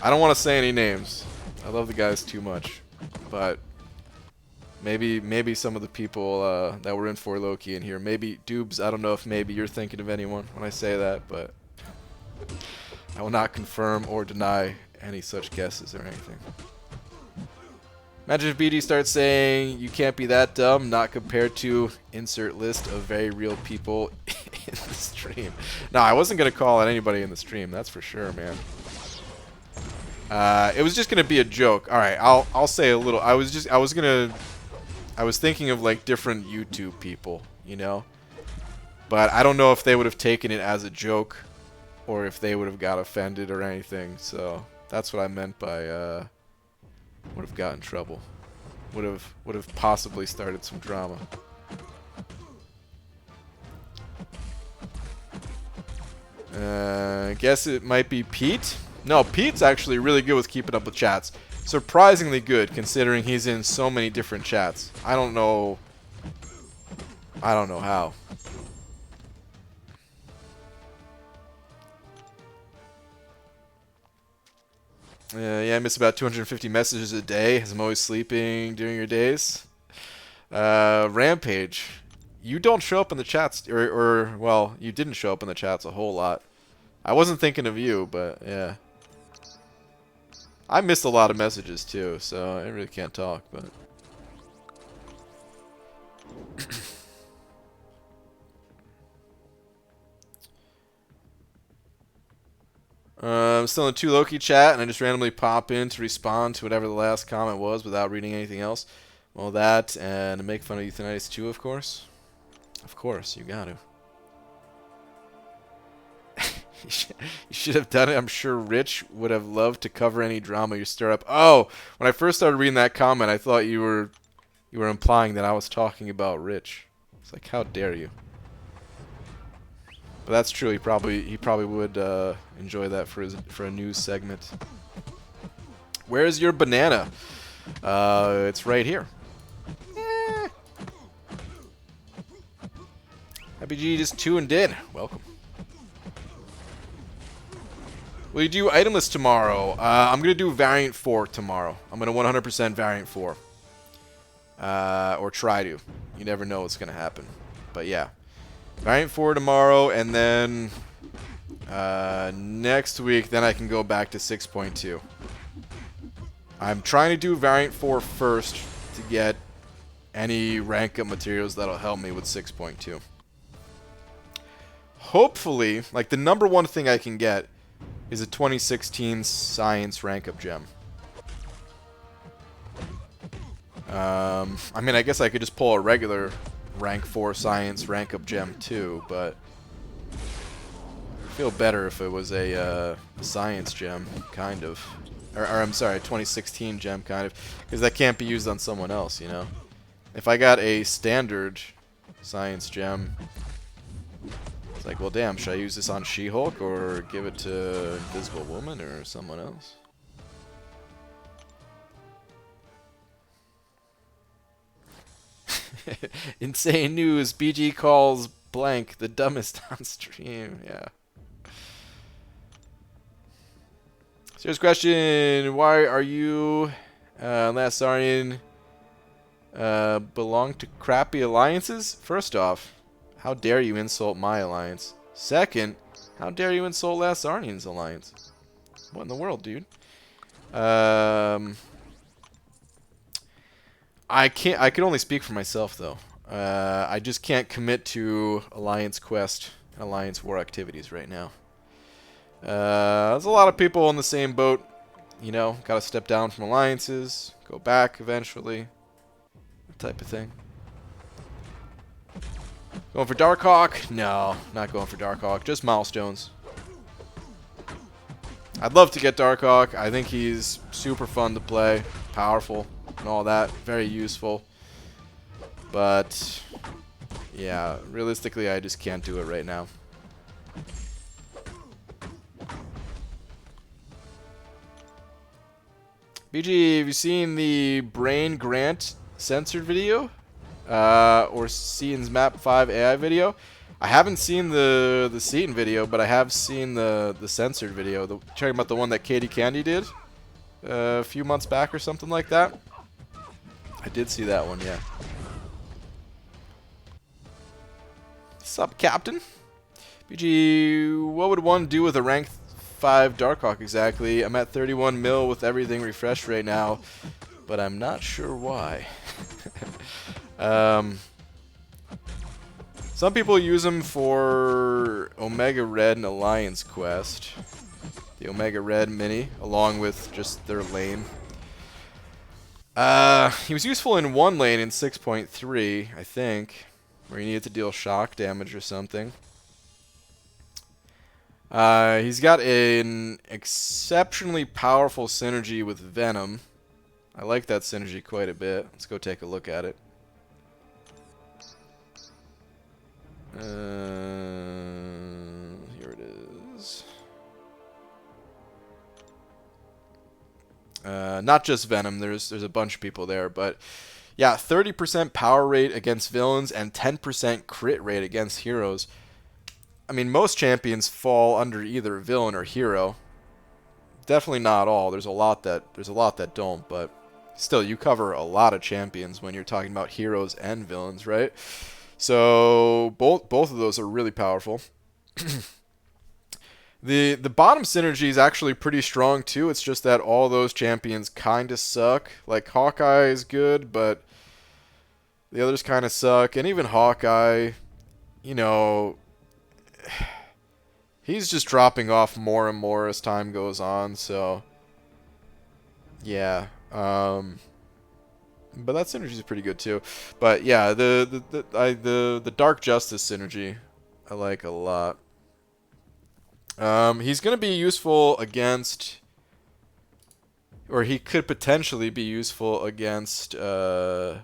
I don't want to say any names. I love the guys too much, but maybe some of the people that were in for Loki in here. Maybe Dubes. I don't know if maybe you're thinking of anyone when I say that, but I will not confirm or deny any such guesses or anything. Imagine if BD starts saying you can't be that dumb, not compared to insert list of very real people in the stream. No, I wasn't gonna call out anybody in the stream. That's for sure, man. It was just gonna be a joke. All right, I'll say a little. I was thinking of like different YouTube people, you know, but I don't know if they would have taken it as a joke or if they would have got offended or anything. So that's what I meant by would have got in trouble. Would have possibly started some drama. I guess it might be Pete. No, Pete's actually really good with keeping up with chats. Surprisingly good, considering he's in so many different chats. I don't know how. Yeah, I miss about 250 messages a day, as I'm always sleeping during your days. Rampage. You don't show up in the chats, or well, you didn't show up in the chats a whole lot. I wasn't thinking of you, but yeah. I missed a lot of messages too, so I really can't talk, but... I'm still in 2 Loki chat, and I just randomly pop in to respond to whatever the last comment was without reading anything else. Well, that, and to make fun of Euthanitis too, of course. Of course, you got to. You should have done it. I'm sure Rich would have loved to cover any drama you stir up. Oh, when I first started reading that comment, I thought you were implying that I was talking about Rich. It's like, how dare you? But that's true. He probably would enjoy that for a news segment. Where's your banana? It's right here. Happy G just tuned in. Welcome. Will you do itemless tomorrow? I'm gonna do variant 4 tomorrow. I'm gonna 100% variant 4. Or try to. You never know what's gonna happen. But yeah. Variant 4 tomorrow, and then next week, then I can go back to 6.2. I'm trying to do variant 4 first to get any rank up materials that'll help me with 6.2. Hopefully, like the number one thing I can get is a 2016 science rank up gem. I mean, I guess I could just pull a regular rank 4 science rank up gem too, but I feel better if it was a science gem, kind of. Or I'm sorry, 2016 gem, kind of. Because that can't be used on someone else, you know? If I got a standard science gem, it's like, well, damn, should I use this on She-Hulk or give it to Invisible Woman or someone else? Insane news. BG calls blank the dumbest on stream. Yeah. Serious question. Why are you, Last Aryan, belong to crappy alliances? First off, how dare you insult my alliance? Second, how dare you insult Last Aryan's alliance? What in the world, dude? I can only speak for myself, though. I just can't commit to Alliance Quest and Alliance War activities right now. There's a lot of people in the same boat. You know, gotta step down from alliances, go back eventually. That type of thing. Going for Darkhawk? No, not going for Darkhawk. Just milestones. I'd love to get Darkhawk. I think he's super fun to play, powerful, and all that. Very useful. But, yeah, realistically, I just can't do it right now. BG, have you seen the Brain Grant censored video? Or Seaton's Map 5 AI video? I haven't seen the Seaton video, but I have seen the censored video. Talking about the one that Katie Candy did a few months back or something like that. I did see that one, yeah. Sup, Captain? BG, what would one do with a rank 5 Darkhawk exactly? I'm at 31 mil with everything refreshed right now, but I'm not sure why. Some people use them for Omega Red and Alliance Quest. The Omega Red mini, along with just their lane. He was useful in one lane in 6.3, I think, where you needed to deal shock damage or something. He's got an exceptionally powerful synergy with Venom. I like that synergy quite a bit. Let's go take a look at it. Here it is. Not just Venom, there's a bunch of people there, but yeah, 30% power rate against villains and 10% crit rate against heroes. I mean, most champions fall under either villain or hero. Definitely not all. There's a lot that don't, but still, you cover a lot of champions when you're talking about heroes and villains, right? So both of those are really powerful. The bottom synergy is actually pretty strong too. It's just that all those champions kind of suck. Like Hawkeye is good, but the others kind of suck. And even Hawkeye, you know, he's just dropping off more and more as time goes on. So yeah. But that synergy is pretty good too. But yeah, the Dark Justice synergy I like a lot. He's gonna be useful against, or he could potentially be useful against Havoc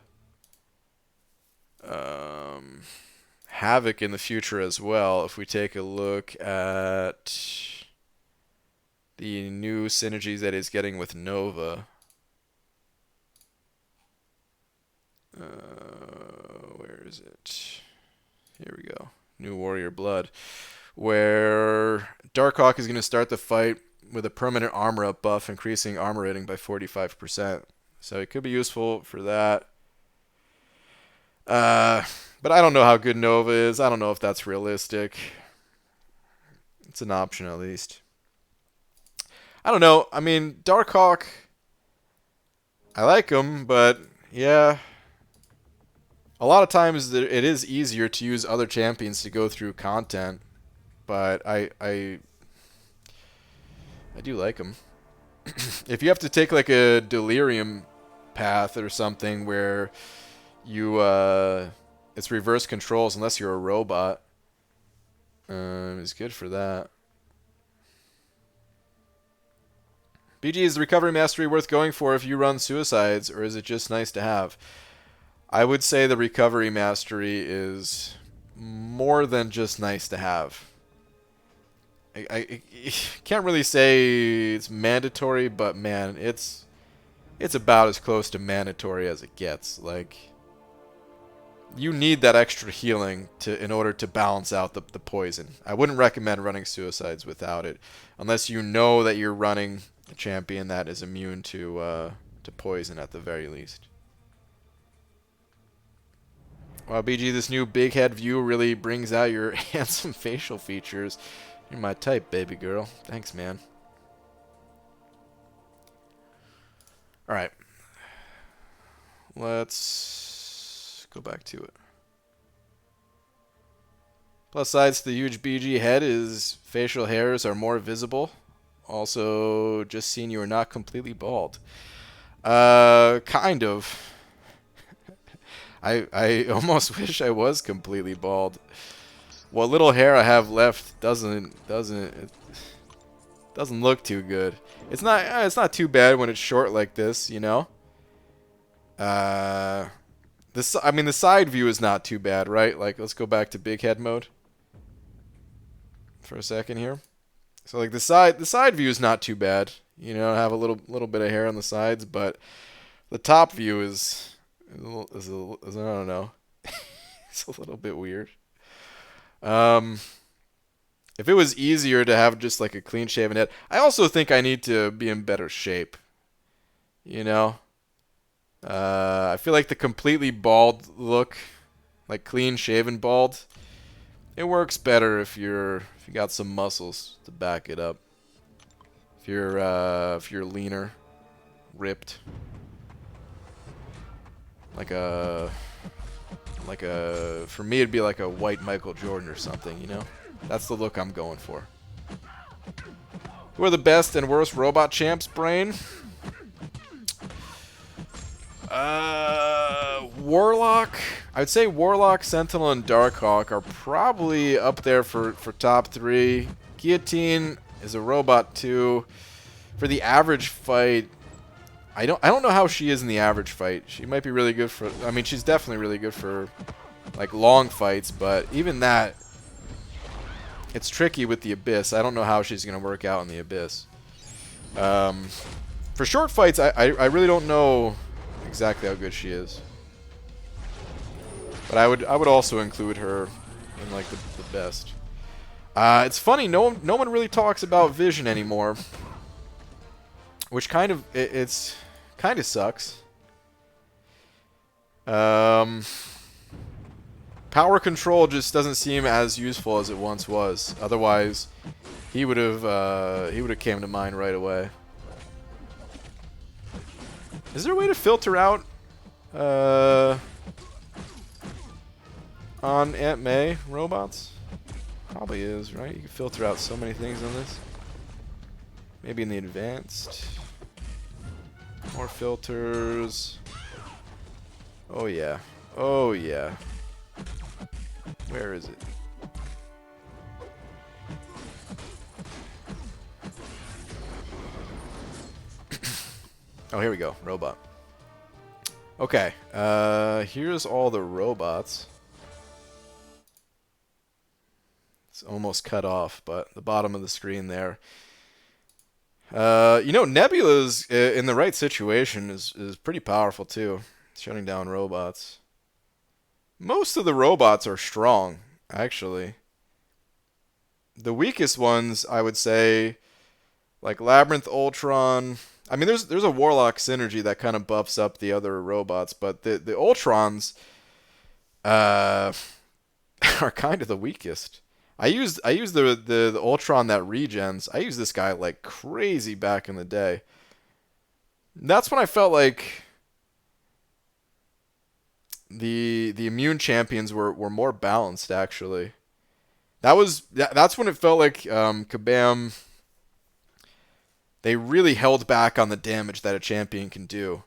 in the future as well. If we take a look at the new synergies that he's getting with Nova. Where is it? Here we go. New Warrior Blood. Where Darkhawk is going to start the fight with a permanent armor up buff, increasing armor rating by 45%. So it could be useful for that. But I don't know how good Nova is. I don't know if that's realistic. It's an option at least. I don't know. I mean, Darkhawk, I like him, but yeah. A lot of times it is easier to use other champions to go through content, but I do like him. If you have to take like a Delirium path or something where you it's reverse controls unless you're a robot, it's good for that. BG, is the recovery mastery worth going for if you run suicides, or is it just nice to have? I would say the recovery mastery is more than just nice to have. I can't really say it's mandatory, but man, it's about as close to mandatory as it gets. Like, you need that extra healing in order to balance out the poison. I wouldn't recommend running suicides without it, unless you know that you're running a champion that is immune to poison at the very least. Wow, BG, this new big head view really brings out your handsome facial features. You're my type, baby girl. Thanks, man. Alright. Let's go back to it. Plus sides to the huge BG head is facial hairs are more visible. Also, just seen you are not completely bald. Kind of. I almost wish I was completely bald. What little hair I have left doesn't look too good. It's not too bad when it's short like this, you know. I mean the side view is not too bad, right? Like let's go back to big head mode for a second here. So like the side view is not too bad. You know, have a little bit of hair on the sides, but the top view is I don't know. It's a little bit weird. If it was easier to have just like a clean shaven head, I also think I need to be in better shape. You know, I feel like the completely bald look, like clean shaven bald, it works better if you got some muscles to back it up. If you're leaner, ripped, for me it'd be like a white Michael Jordan or something, you know? That's the look I'm going for. Who are the best and worst robot champs, Brain? Warlock. I'd say Warlock, Sentinel, and Darkhawk are probably up there for top 3. Guillotine is a robot too. For the average fight, I don't know how she is in the average fight. She might be really good for, I mean, she's definitely really good for like long fights, but even that, it's tricky with the Abyss. I don't know how she's going to work out in the Abyss. For short fights, I really don't know exactly how good she is. But I would also include her in like the best. It's funny, no one really talks about Vision anymore, which kind of it's kind of sucks. Power control just doesn't seem as useful as it once was. Otherwise, he would have came to mind right away. Is there a way to filter out on Aunt May robots? Probably is, right? You can filter out so many things on this. Maybe in the advanced. More filters. Oh yeah. Oh yeah. Where is it? Oh, here we go. Robot. Okay. Here's all the robots. It's almost cut off, but the bottom of the screen there. You know, Nebula's in the right situation is pretty powerful too. Shutting down robots. Most of the robots are strong, actually. The weakest ones, I would say, like Labyrinth, Ultron. I mean, there's a Warlock synergy that kind of buffs up the other robots, but the Ultrons are kind of the weakest. I used the Ultron that regens. I used this guy like crazy back in the day. That's when I felt like the immune champions were more balanced, actually. That's when it felt like Kabam, they really held back on the damage that a champion can do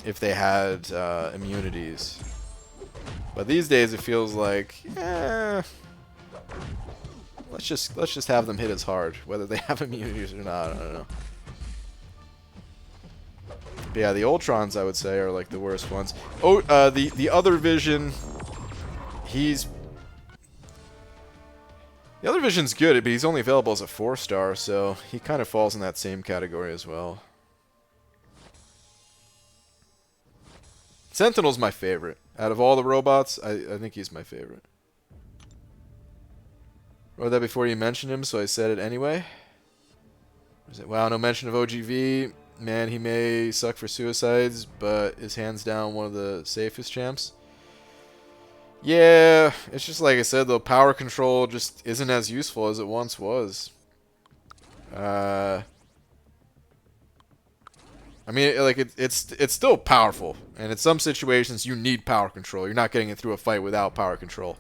if they had immunities. But these days it feels like, let's just have them hit as hard, whether they have immunities or not. I don't know. But yeah, the Ultrons, I would say, are like the worst ones. Oh, the other Vision, the other Vision's good, but he's only available as a 4-star, so he kind of falls in that same category as well. Sentinel's my favorite. Out of all the robots, I think he's my favorite. Wrote that before you mentioned him, so I said it anyway. Wow, no mention of OGV. Man, he may suck for suicides, but is hands down one of the safest champs. Yeah, it's just like I said, though, power control just isn't as useful as it once was. I mean, like it's still powerful, and in some situations you need power control. You're not getting it through a fight without power control.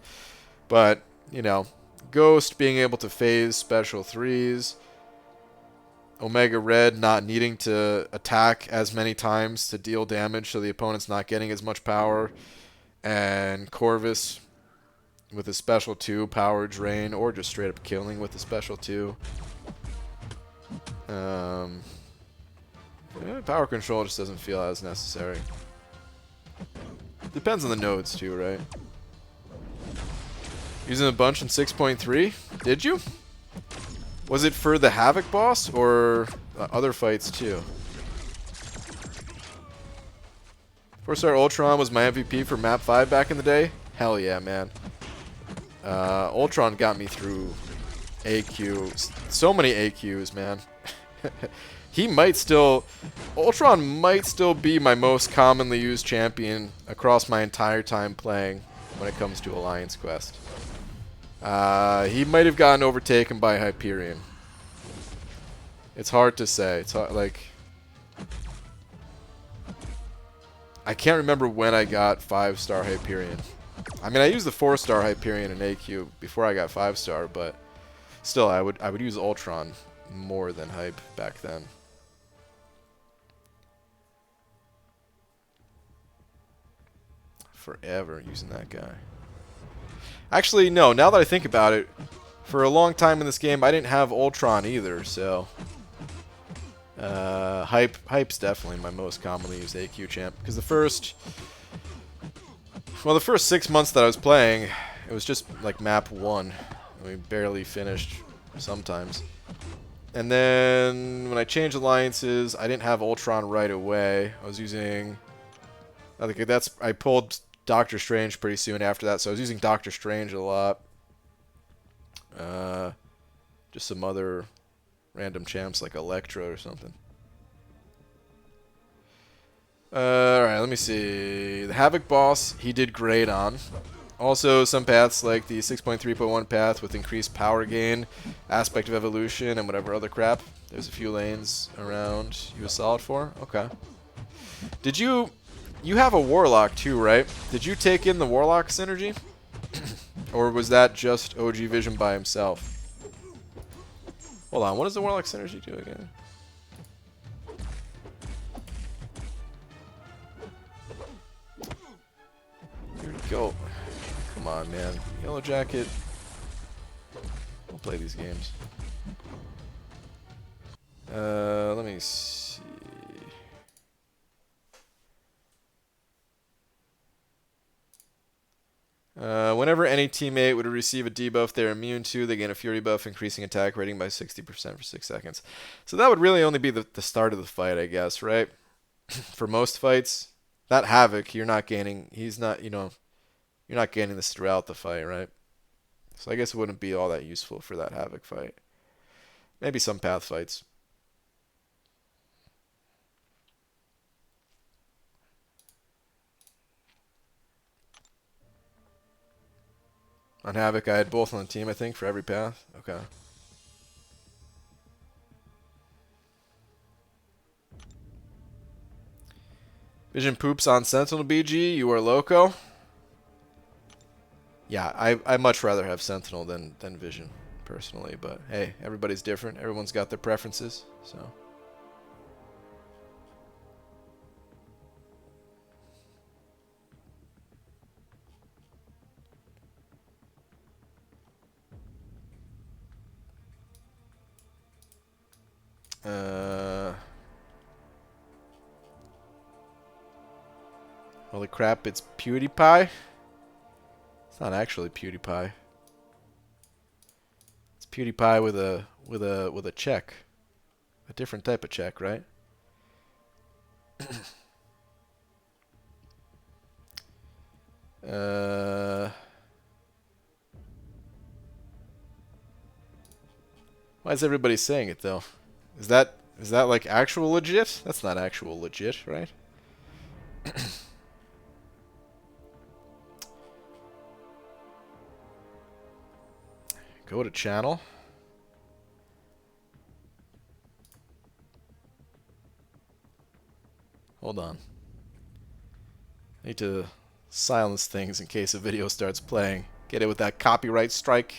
But you know, Ghost being able to phase special 3s, Omega Red not needing to attack as many times to deal damage, so the opponent's not getting as much power. And Corvus with a special 2, power drain, or just straight up killing with a special 2. Power control just doesn't feel as necessary. Depends on the nodes too, right? Using a bunch in 6.3? Did you? Was it for the Havoc boss or other fights too? 4-star Ultron was my MVP for map 5 back in the day? Hell yeah, man. Ultron got me through AQ. So many AQs, man. He might still... Ultron might still be my most commonly used champion across my entire time playing when it comes to Alliance Quest. He might have gotten overtaken by Hyperion. It's hard to say. It's hard, like... I can't remember when I got 5-star Hyperion. I mean, I used the 4-star Hyperion in AQ before I got 5-star, but still, I would use Ultron more than Hype back then. Forever using that guy. Actually, no, now that I think about it, for a long time in this game, I didn't have Ultron either, so... Hype's definitely my most commonly used AQ champ, because the first 6 months that I was playing, it was just like map 1. We barely finished sometimes. And then when I changed alliances, I didn't have Ultron right away. I was using... I pulled Doctor Strange pretty soon after that, so I was using Doctor Strange a lot. Just some other random champs like Elektra or something. Alright, let me see. The Havoc boss, he did great on. Also, some paths like the 6.3.1 path with increased power gain, aspect of evolution, and whatever other crap. There's a few lanes around you was solid for. Okay. Did you... You have a Warlock too, right? Did you take in the Warlock synergy? Or was that just OG Vision by himself? Hold on, what does the Warlock synergy do again? Here we go. Come on, man. Yellow Jacket. We'll play these games. Let me see. Whenever any teammate would receive a debuff they're immune to, they gain a Fury buff, increasing attack rating by 60% for 6 seconds. So that would really only be the start of the fight, I guess, right? For most fights, that Havoc, you're not gaining, he's not, you know, you're not gaining this throughout the fight, right? So I guess it wouldn't be all that useful for that Havoc fight. Maybe some path fights. On Havoc, I had both on the team, I think, for every path. Okay. Vision poops on Sentinel BG. You are loco. Yeah, I much rather have Sentinel than Vision, personally. But hey, everybody's different. Everyone's got their preferences, so... Holy crap, it's PewDiePie? It's not actually PewDiePie. It's PewDiePie with a check. A different type of check, right? Why is everybody saying it though? Is that like actual legit? That's not actual legit, right? Go to channel. Hold on. I need to silence things in case a video starts playing. Get it with that copyright strike.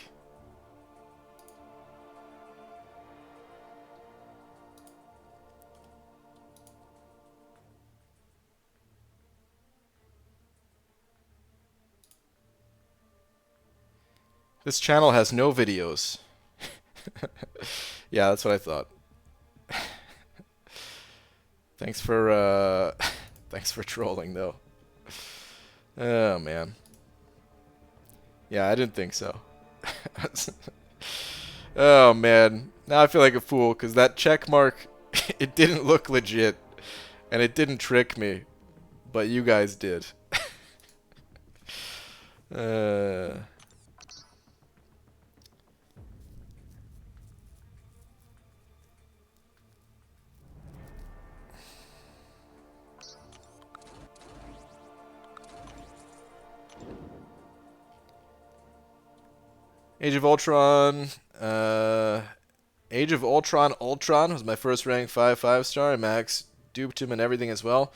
This channel has no videos. Yeah, that's what I thought. Thanks for thanks for trolling though. Oh man. Yeah, I didn't think so. Oh man. Now I feel like a fool because that check mark it didn't look legit and it didn't trick me, but you guys did. uh Age of Ultron, Age of Ultron Ultron was my first rank 5 5-star. Max duped him and everything as well.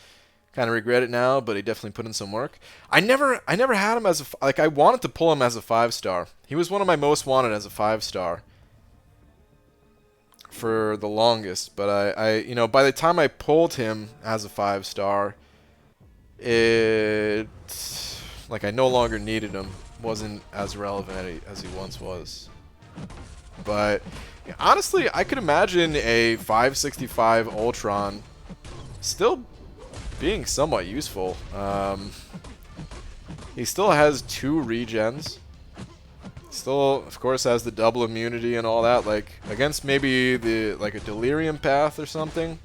Kind of regret it now, but he definitely put in some work. I never had him as like I wanted to pull him as a 5-star. He was one of my most wanted as a 5-star for the longest, but I you know, by the time I pulled him as a 5-star, it like I no longer needed him. Wasn't as relevant as he once was. But honestly, I could imagine a 565 Ultron still being somewhat useful. He still has 2 regens. Still, of course, has the double immunity and all that. Like against maybe the like a Delirium path or something.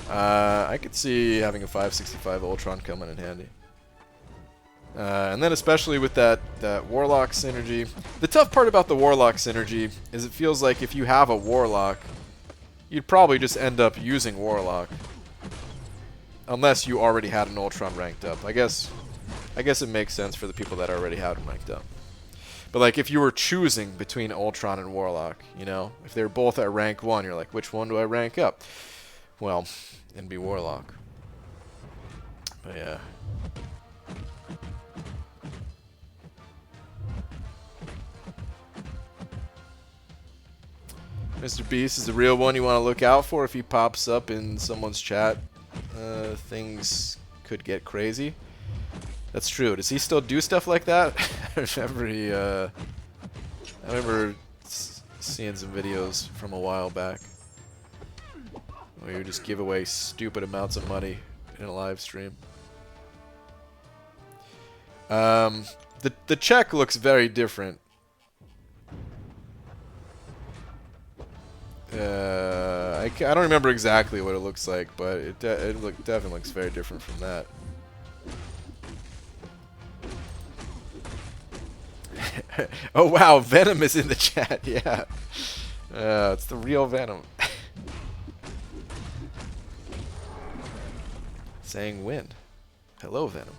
I could see having a 565 Ultron coming in handy. And then especially with that Warlock synergy. The tough part about the Warlock synergy is it feels like if you have a Warlock, you'd probably just end up using Warlock. Unless you already had an Ultron ranked up. I guess it makes sense for the people that already had him ranked up. But like if you were choosing between Ultron and Warlock, you know, if they're both at rank 1, you're like, which one do I rank up? Well, it'd be Warlock. But yeah. Mr. Beast is the real one you want to look out for. If he pops up in someone's chat, things could get crazy. That's true. Does he still do stuff like that? I remember seeing some videos from a while back where you just give away stupid amounts of money in a live stream. The check looks very different. I don't remember exactly what it looks like, but it definitely looks very different from that. Oh wow, Venom is in the chat. Yeah, it's the real Venom. Saying win. Hello, Venom.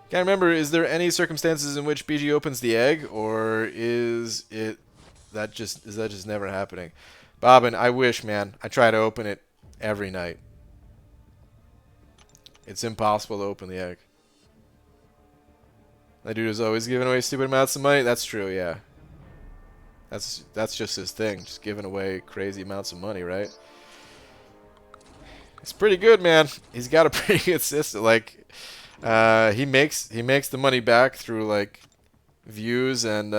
Can't remember. Is there any circumstances in which BG opens the egg, or is that just never happening? Bobbin, I wish, man. I try to open it every night. It's impossible to open the egg. That dude is always giving away stupid amounts of money. That's true, yeah. That's just his thing, just giving away crazy amounts of money, right? It's pretty good, man. He's got a pretty good system. Like, he makes the money back through like views and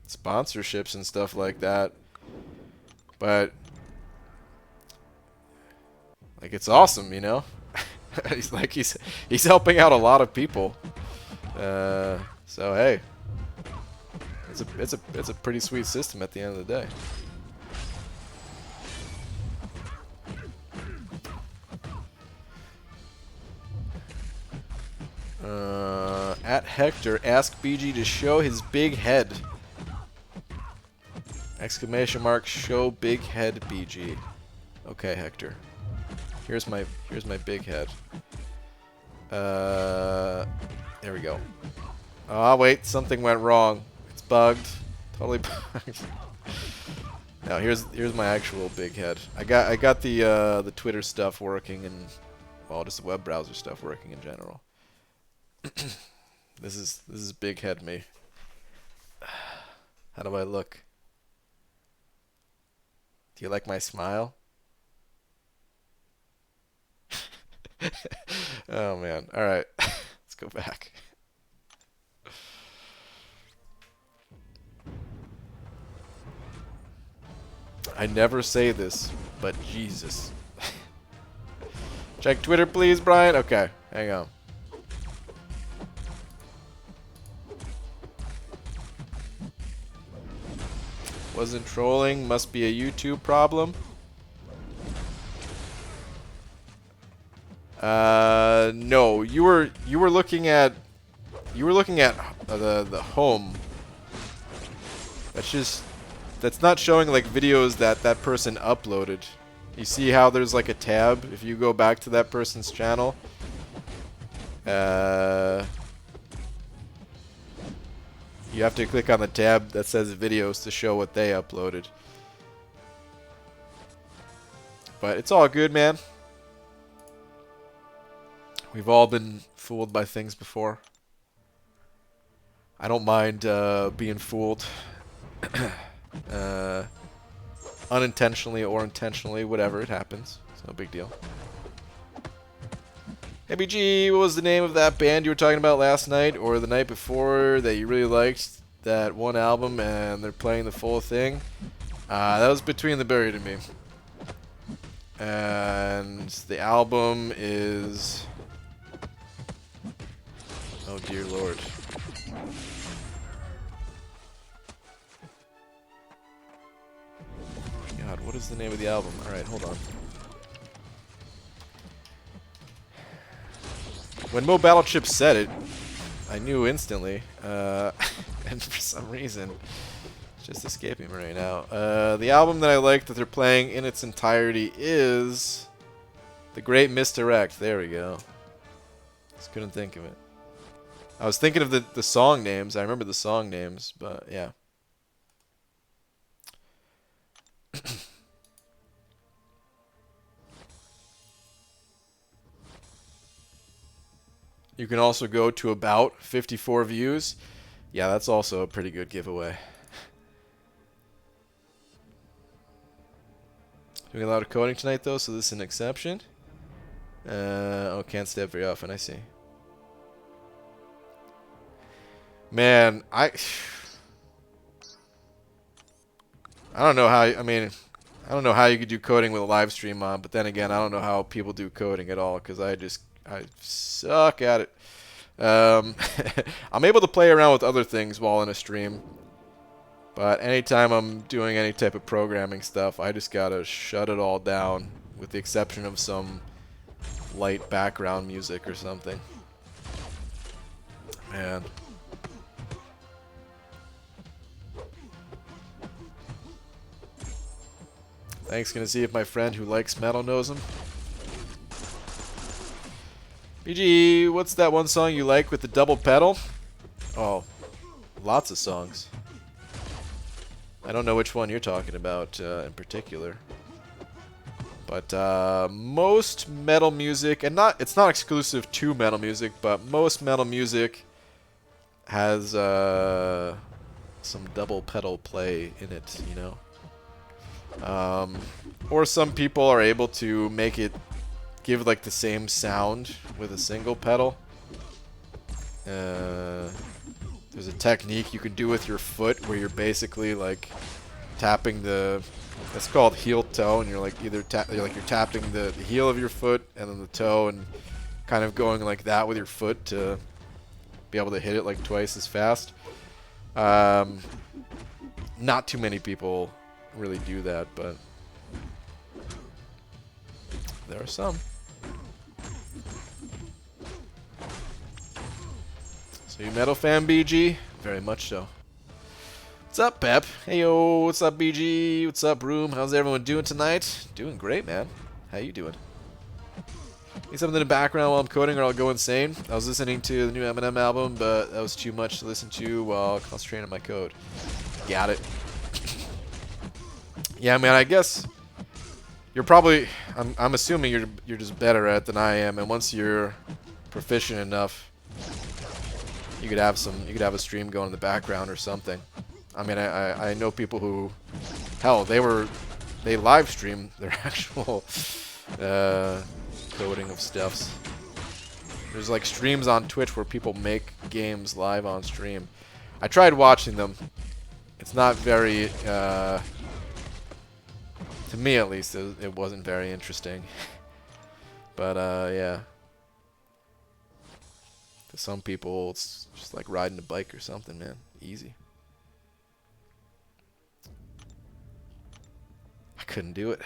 sponsorships and stuff like that. But like, it's awesome, you know. he's helping out a lot of people. So hey, it's a pretty sweet system at the end of the day. At Hector, ask BG to show his big head. Exclamation mark, show big head BG. Okay, Hector. Here's my big head. There we go. Oh wait, something went wrong. It's bugged. Totally bugged. Now here's my actual big head. I got the Twitter stuff working and, well, just the web browser stuff working in general. This is big head me. How do I look? Do you like my smile? Oh man. All right. Let's go back. I never say this, but Jesus. Check Twitter, please, Brian. Okay, hang on. Wasn't trolling. Must be a YouTube problem. No, you were looking at the home. That's not showing like videos that person uploaded. You see how there's like a tab if you go back to that person's channel. You have to click on the tab that says videos to show what they uploaded. But it's all good, man. We've all been fooled by things before. I don't mind being fooled. Unintentionally or intentionally, whatever, it happens. It's no big deal. Hey BG, what was the name of that band you were talking about last night or the night before that you really liked that one album and they're playing the full thing? That was Between the Buried and Me. And the album is... Oh dear Lord. God, what is the name of the album? Alright, hold on. When Mo Battlechip said it, I knew instantly, and for some reason, it's just escaping me right now. The album that I like that they're playing in its entirety is The Great Misdirect. There we go. Just couldn't think of it. I was thinking of the song names. I remember the song names, but yeah. You can also go to about 54 views. Yeah, that's also a pretty good giveaway. Doing a lot of coding tonight though, so this is an exception. Oh, can't stay up very often, I see. Man, I don't know how, I mean, I don't know how you could do coding with a live stream on, but then again, I don't know how people do coding at all, because I suck at it. I'm able to play around with other things while in a stream, but anytime I'm doing any type of programming stuff, I just gotta shut it all down, with the exception of some light background music or something. Man. Thanks, gonna see if my friend who likes metal knows him. BG, what's that one song you like with the double pedal? Oh, lots of songs. I don't know which one you're talking about in particular. But most metal music, and it's not exclusive to metal music, but most metal music has some double pedal play in it, you know. Or some people are able to make it give like the same sound with a single pedal. There's a technique you can do with your foot where you're basically like tapping the, it's called heel toe, and you're like either you're tapping the heel of your foot and then the toe and kind of going like that with your foot to be able to hit it like twice as fast. Not too many people really do that, but there are some. So you metal fan, BG? Very much so. What's up, Pep? Hey yo, what's up, BG? What's up, Room? How's everyone doing tonight? Doing great, man. How you doing? Need something in the background while I'm coding or I'll go insane. I was listening to the new Eminem album, but that was too much to listen to while concentrating on my code. Got it. Yeah, man, I guess you're probably, I'm assuming you're just better at it than I am, and once you're proficient enough, you could have a stream going in the background or something. I mean, I know people who, hell, they live stream their actual coding of stuffs. There's like streams on Twitch where people make games live on stream. I tried watching them. It's not very To me, at least, it wasn't very interesting. But, yeah. To some people, it's just like riding a bike or something, man. Easy. I couldn't do it.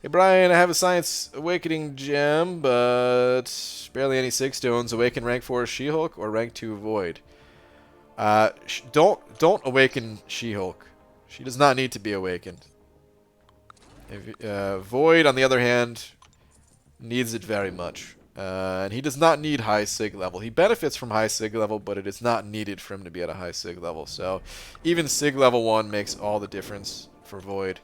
Hey, Brian, I have a Science Awakening gem, but barely any 6 stones. Awaken rank 4 She-Hulk or rank 2 Void? Don't awaken She-Hulk. She does not need to be awakened. Void, on the other hand, needs it very much. And he does not need high sig level. He benefits from high sig level, but it is not needed for him to be at a high sig level. So even sig level 1 makes all the difference for Void.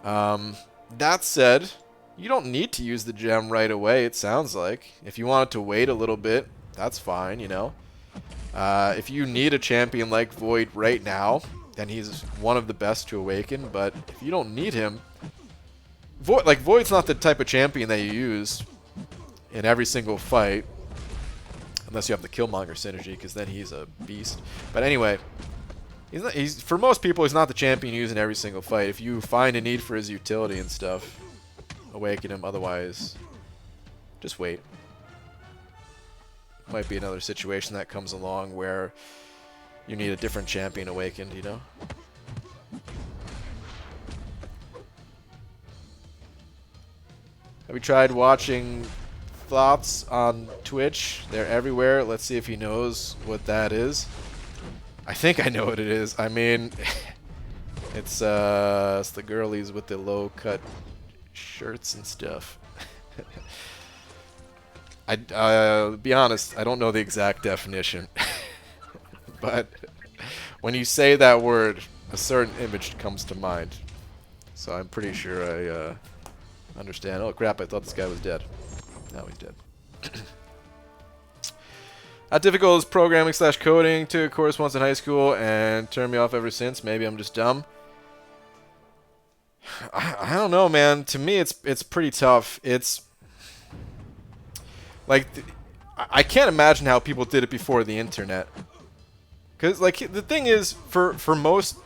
That said, you don't need to use the gem right away, it sounds like. If you wanted to wait a little bit, that's fine, you know. If you need a champion like Void right now, then he's one of the best to awaken. But if you don't need him, Void's not the type of champion that you use in every single fight. Unless you have the Killmonger synergy, because then he's a beast. But anyway, for most people, he's not the champion you use in every single fight. If you find a need for his utility and stuff, awaken him. Otherwise, just wait. Might be another situation that comes along where you need a different champion awakened, you know? Have we tried watching Thoughts on Twitch? They're everywhere. Let's see if he knows what that is. I think I know what it is. I mean, it's the girlies with the low-cut shirts and stuff. I'll be honest, I don't know the exact definition. But when you say that word, a certain image comes to mind. So I'm pretty sure I understand. Oh crap, I thought this guy was dead. Now he's dead. How difficult is programming / coding? Took a course once in high school and turned me off ever since. Maybe I'm just dumb. I don't know, man. To me, it's pretty tough. It's like I can't imagine how people did it before the internet. Cause like the thing is, for most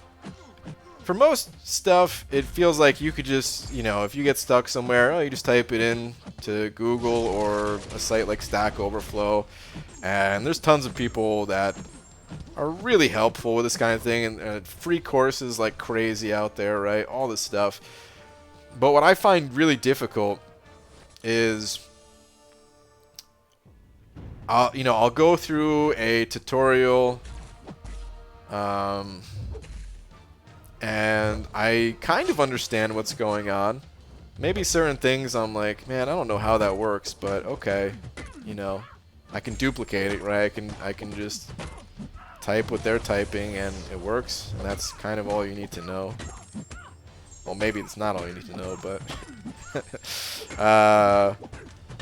stuff, it feels like you could just, you know, if you get stuck somewhere, oh, you just type it in to Google or a site like Stack Overflow, and there's tons of people that are really helpful with this kind of thing, and free courses like crazy out there, right? All this stuff. But what I find really difficult is, I'll go through a tutorial, and I kind of understand what's going on. Maybe certain things I'm like, man, I don't know how that works, but okay, you know, I can duplicate it, right? I can just type what they're typing and it works, and that's kind of all you need to know. Well, maybe it's not all you need to know, but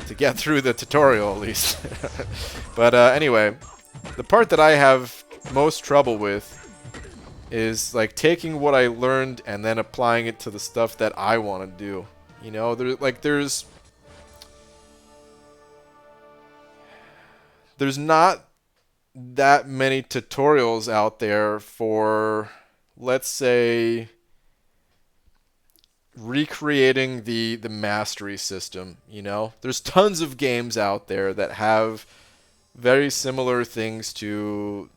to get through the tutorial at least. But anyway, the part that I have most trouble with is like taking what I learned and then applying it to the stuff that I want to do. You know, there's not that many tutorials out there for, let's say, recreating the mastery system, you know? There's tons of games out there that have very similar things to,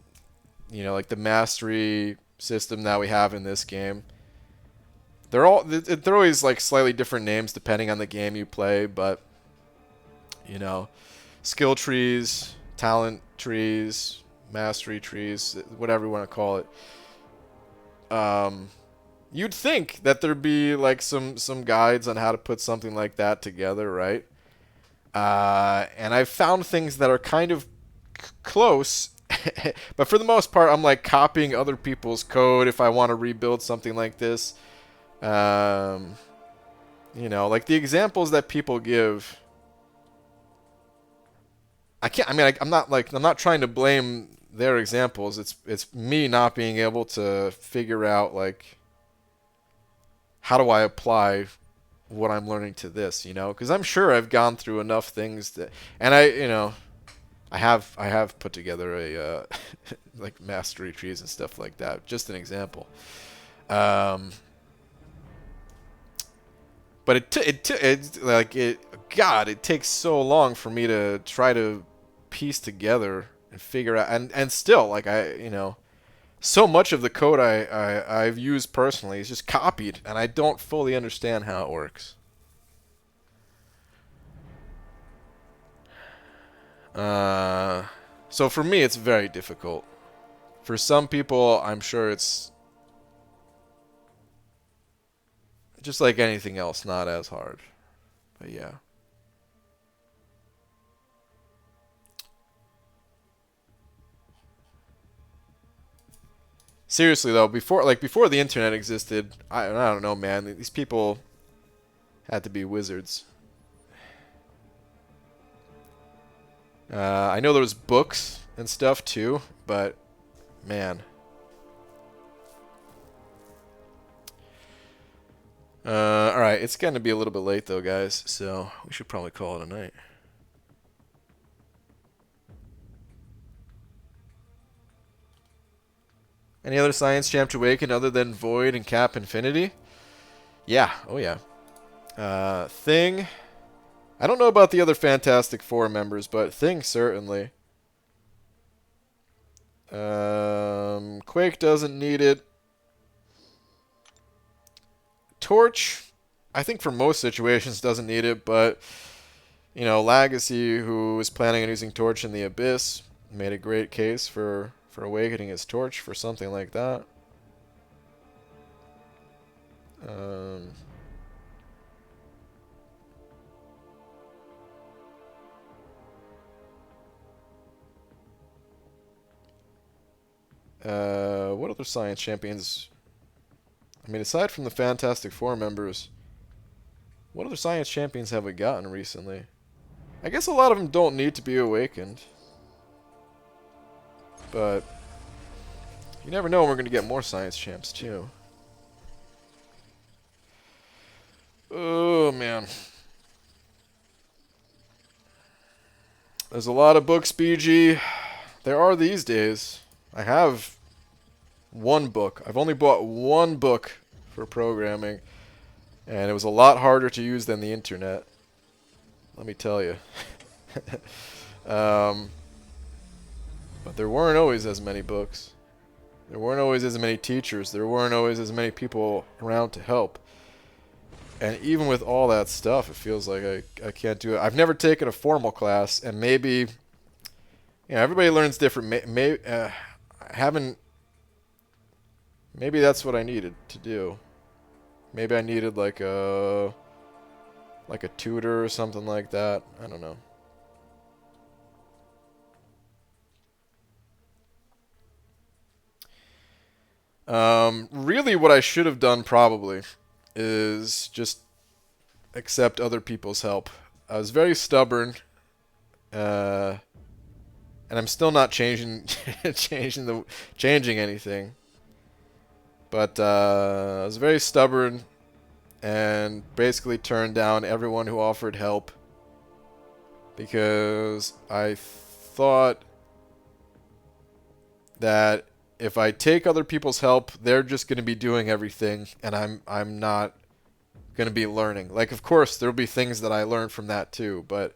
you know, like the mastery system that we have in this game. They're always like slightly different names depending on the game you play, but you know, skill trees, talent trees, mastery trees, whatever you want to call it. You'd think that there'd be like some guides on how to put something like that together, right? And I've found things that are kind of close, but for the most part, I'm like copying other people's code if I want to rebuild something like this. You know, like the examples that people give, I'm not trying to blame their examples. It's me not being able to figure out like how do I apply what I'm learning to this, you know? Because I'm sure I've gone through enough things that, and I have put together a like mastery trees and stuff like that. Just an example. But God, it takes so long for me to try to piece together and figure out, and still, like, so much of the code I've used personally is just copied, and I don't fully understand how it works. So for me, it's very difficult. For some people, I'm sure it's just like anything else, not as hard. But yeah. Seriously though, before the internet existed, I don't know, man. These people had to be wizards. I know there was books and stuff too, but man. Alright, it's going to be a little bit late though, guys, so we should probably call it a night. Any other Science Champ to Awaken other than Void and Cap Infinity? Yeah, oh yeah. Thing. I don't know about the other Fantastic Four members, but Thing certainly. Quake doesn't need it. Torch, I think for most situations doesn't need it, but Legacy, who is planning on using Torch in the Abyss, made a great case for awakening his Torch for something like that. What other Science Champions? I mean, aside from the Fantastic Four members, what other Science Champions have we gotten recently? I guess a lot of them don't need to be awakened. But you never know when we're going to get more Science Champs, too. Oh, man. There's a lot of books, BG. There are these days. I have one book. I've only bought one book for programming, and it was a lot harder to use than the internet. Let me tell you. But there weren't always as many books. There weren't always as many teachers. There weren't always as many people around to help. And even with all that stuff, it feels like I can't do it. I've never taken a formal class, and maybe, everybody learns different. I haven't. Maybe that's what I needed to do. Maybe I needed like a tutor or something like that. I don't know. Really what I should have done probably is just accept other people's help. I was very stubborn, and I'm still not changing anything. But I was very stubborn and basically turned down everyone who offered help because I thought that if I take other people's help, they're just going to be doing everything, and I'm not going to be learning. Like, of course, there'll be things that I learned from that too, but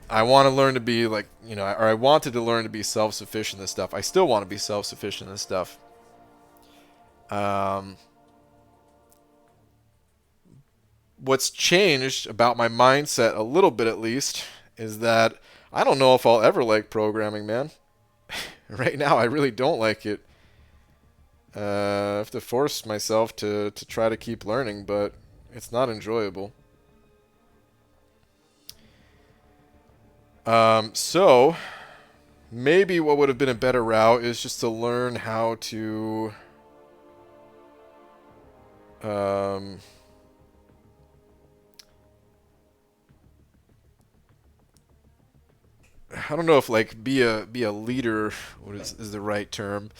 I want to learn to be or I wanted to learn to be self-sufficient in this stuff. I still want to be self-sufficient in this stuff. What's changed about my mindset a little bit, at least, is that I don't know if I'll ever like programming, man. Right now, I really don't like it. I have to force myself to try to keep learning, but it's not enjoyable. So maybe what would have been a better route is just to learn how to I don't know if be a leader is the right term.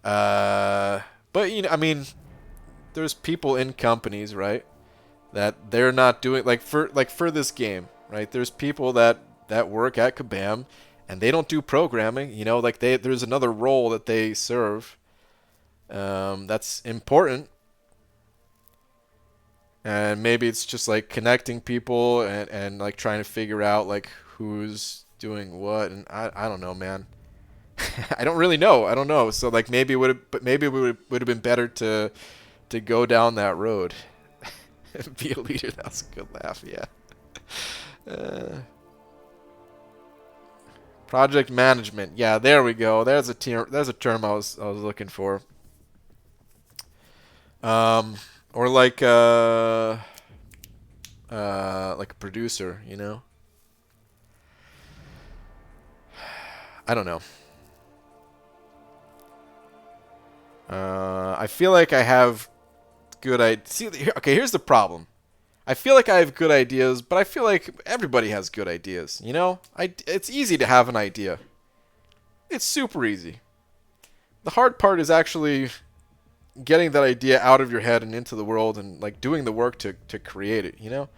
But I mean, there's people in companies, right, that they're not doing for this game, right? There's people that work at Kabam and they don't do programming, there's another role that they serve. That's important. And maybe it's just like connecting people and like trying to figure out like who's doing what. And I don't know, man. I don't really know. I don't know. So like maybe it would have, but maybe it would have been better to go down that road. Be a leader. That's a good laugh. Yeah. Project management. Yeah, there we go. There's a term. There's a term I was looking for. Or like a producer, you know. I don't know. I feel like I have good ideas. See, okay, here's the problem. I feel like I have good ideas, but I feel like everybody has good ideas, you know? It's easy to have an idea. It's super easy. The hard part is actually getting that idea out of your head and into the world and like doing the work to create it, you know?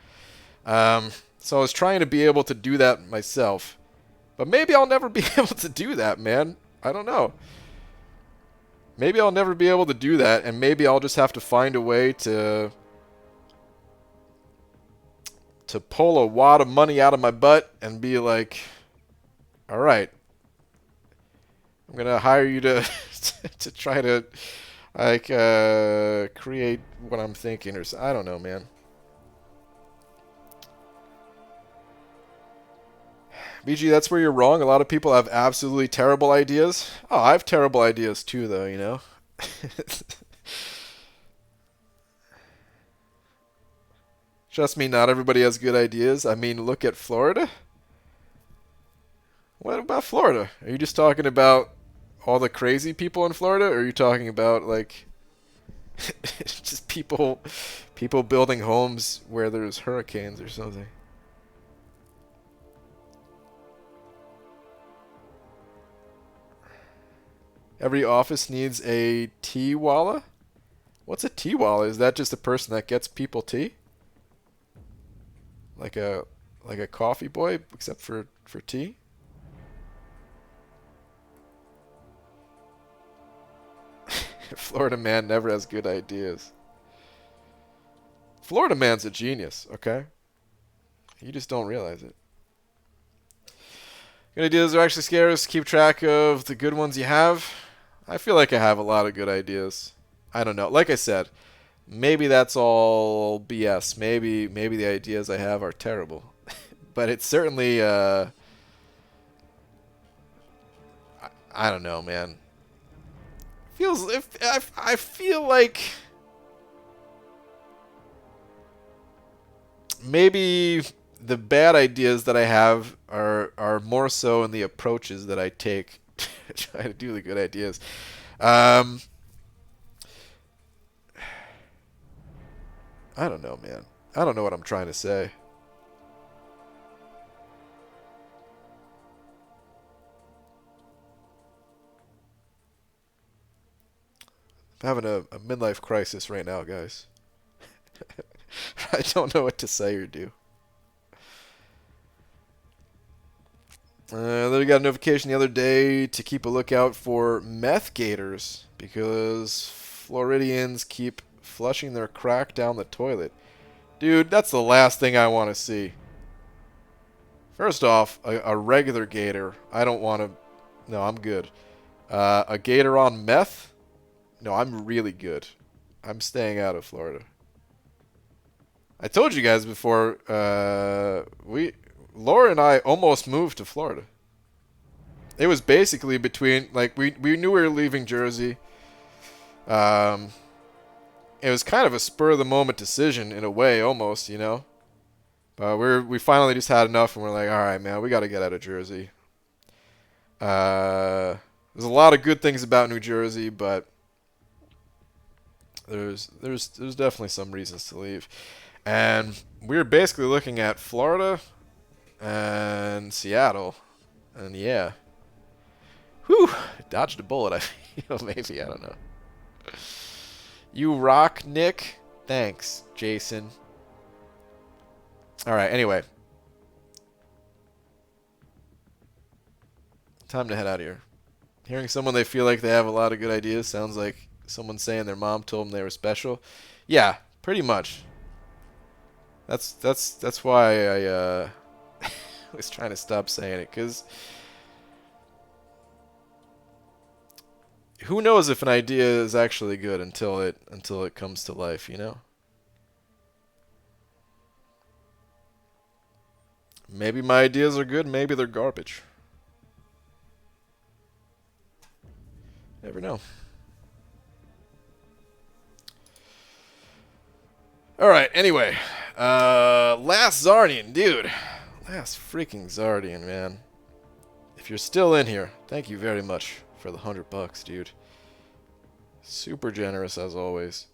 So I was trying to be able to do that myself. But maybe I'll never be able to do that, man. I don't know. Maybe I'll never be able to do that, and maybe I'll just have to find a way to pull a wad of money out of my butt and be like, all right, I'm going to hire you to to try to like create what I'm thinking, or I don't know, man. BG, that's where you're wrong. A lot of people have absolutely terrible ideas. Oh, I have terrible ideas too, though, you know? Trust me, not everybody has good ideas. I mean, look at Florida. What about Florida? Are you just talking about all the crazy people in Florida, or are you talking about, like, just people building homes where there's hurricanes or something? Every office needs a tea walla? What's a tea walla? Is that just a person that gets people tea? Like a coffee boy, except for tea? Florida man never has good ideas. Florida man's a genius, okay? You just don't realize it. Good ideas are actually scarce. Keep track of the good ones you have. I feel like I have a lot of good ideas. I don't know. Like I said, maybe that's all BS. Maybe the ideas I have are terrible. But it's certainly I don't know, man. I feel like maybe the bad ideas that I have are more so in the approaches that I take to try to do the good ideas. I don't know, man. I don't know what I'm trying to say. I'm having a midlife crisis right now, guys. I don't know what to say or do. Then we got a notification the other day to keep a lookout for meth gators because Floridians keep flushing their crack down the toilet. Dude, that's the last thing I want to see. First off, a regular gator. I don't want to... No, I'm good. A gator on meth? No, I'm really good. I'm staying out of Florida. I told you guys before, Laura and I almost moved to Florida. It was basically between, like, we knew we were leaving Jersey. It was kind of a spur-of-the-moment decision in a way, almost, you know? But we finally just had enough, and we're like, all right, man, we got to get out of Jersey. There's a lot of good things about New Jersey, but there's definitely some reasons to leave. And we were basically looking at Florida and Seattle. And yeah. Whew. Dodged a bullet, I feel. Maybe. I don't know. You rock, Nick. Thanks, Jason. Alright, anyway. Time to head out of here. Hearing someone they feel like they have a lot of good ideas sounds like someone saying their mom told them they were special. Yeah, pretty much. That's why I was trying to stop saying it, because who knows if an idea is actually good until it comes to life, you know? Maybe my ideas are good, maybe they're garbage. Never know. Alright, anyway. Last Zardian, dude. Last freaking Zardian, man. If you're still in here, thank you very much for the $100, dude. Super generous as always.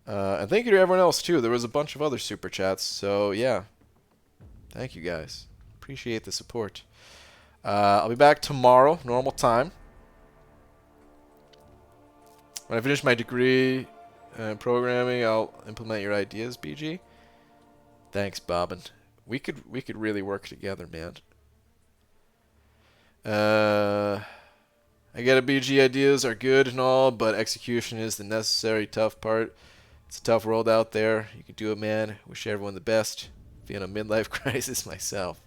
And thank you to everyone else too. There was a bunch of other super chats, so yeah. Thank you guys. Appreciate the support. I'll be back tomorrow, normal time. When I finish my degree in programming, I'll implement your ideas, BG. Thanks, Bobbin. We could really work together, man. I get it, BG ideas are good and all, but execution is the necessary tough part. It's a tough world out there. You can do it, man. Wish everyone the best. Being a midlife crisis myself.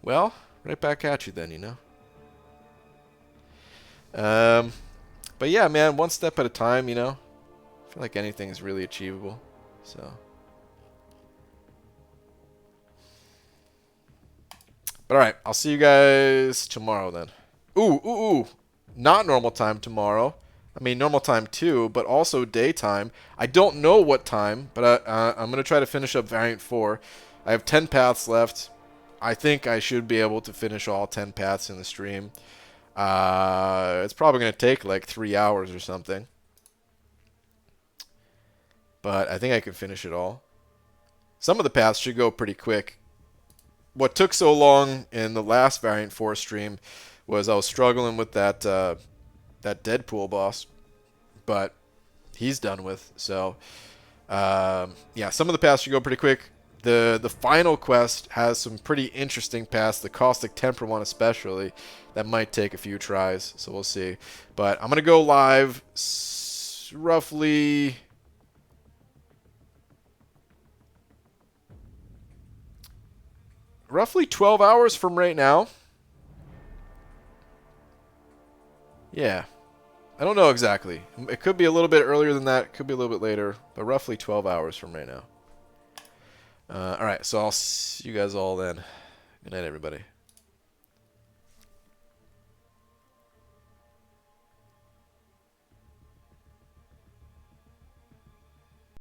Well, right back at you then, you know. But yeah, man, one step at a time, you know. I feel like anything is really achievable. So. But alright, I'll see you guys tomorrow then. Ooh. Not normal time tomorrow. I mean, normal time too, but also daytime. I don't know what time, but I'm going to try to finish up Variant 4. I have 10 paths left. I think I should be able to finish all 10 paths in the stream. It's probably going to take like 3 hours or something. But I think I can finish it all. Some of the paths should go pretty quick. What took so long in the last Variant 4 stream was I was struggling with that Deadpool boss, but he's done with. So, yeah, some of the paths should go pretty quick. The final quest has some pretty interesting paths, the Caustic Temper one especially, that might take a few tries, so we'll see. But I'm going to go live roughly roughly 12 hours from right now. Yeah. I don't know exactly. It could be a little bit earlier than that. It could be a little bit later. But roughly 12 hours from right now. Alright, so I'll see you guys all then. Good night, everybody.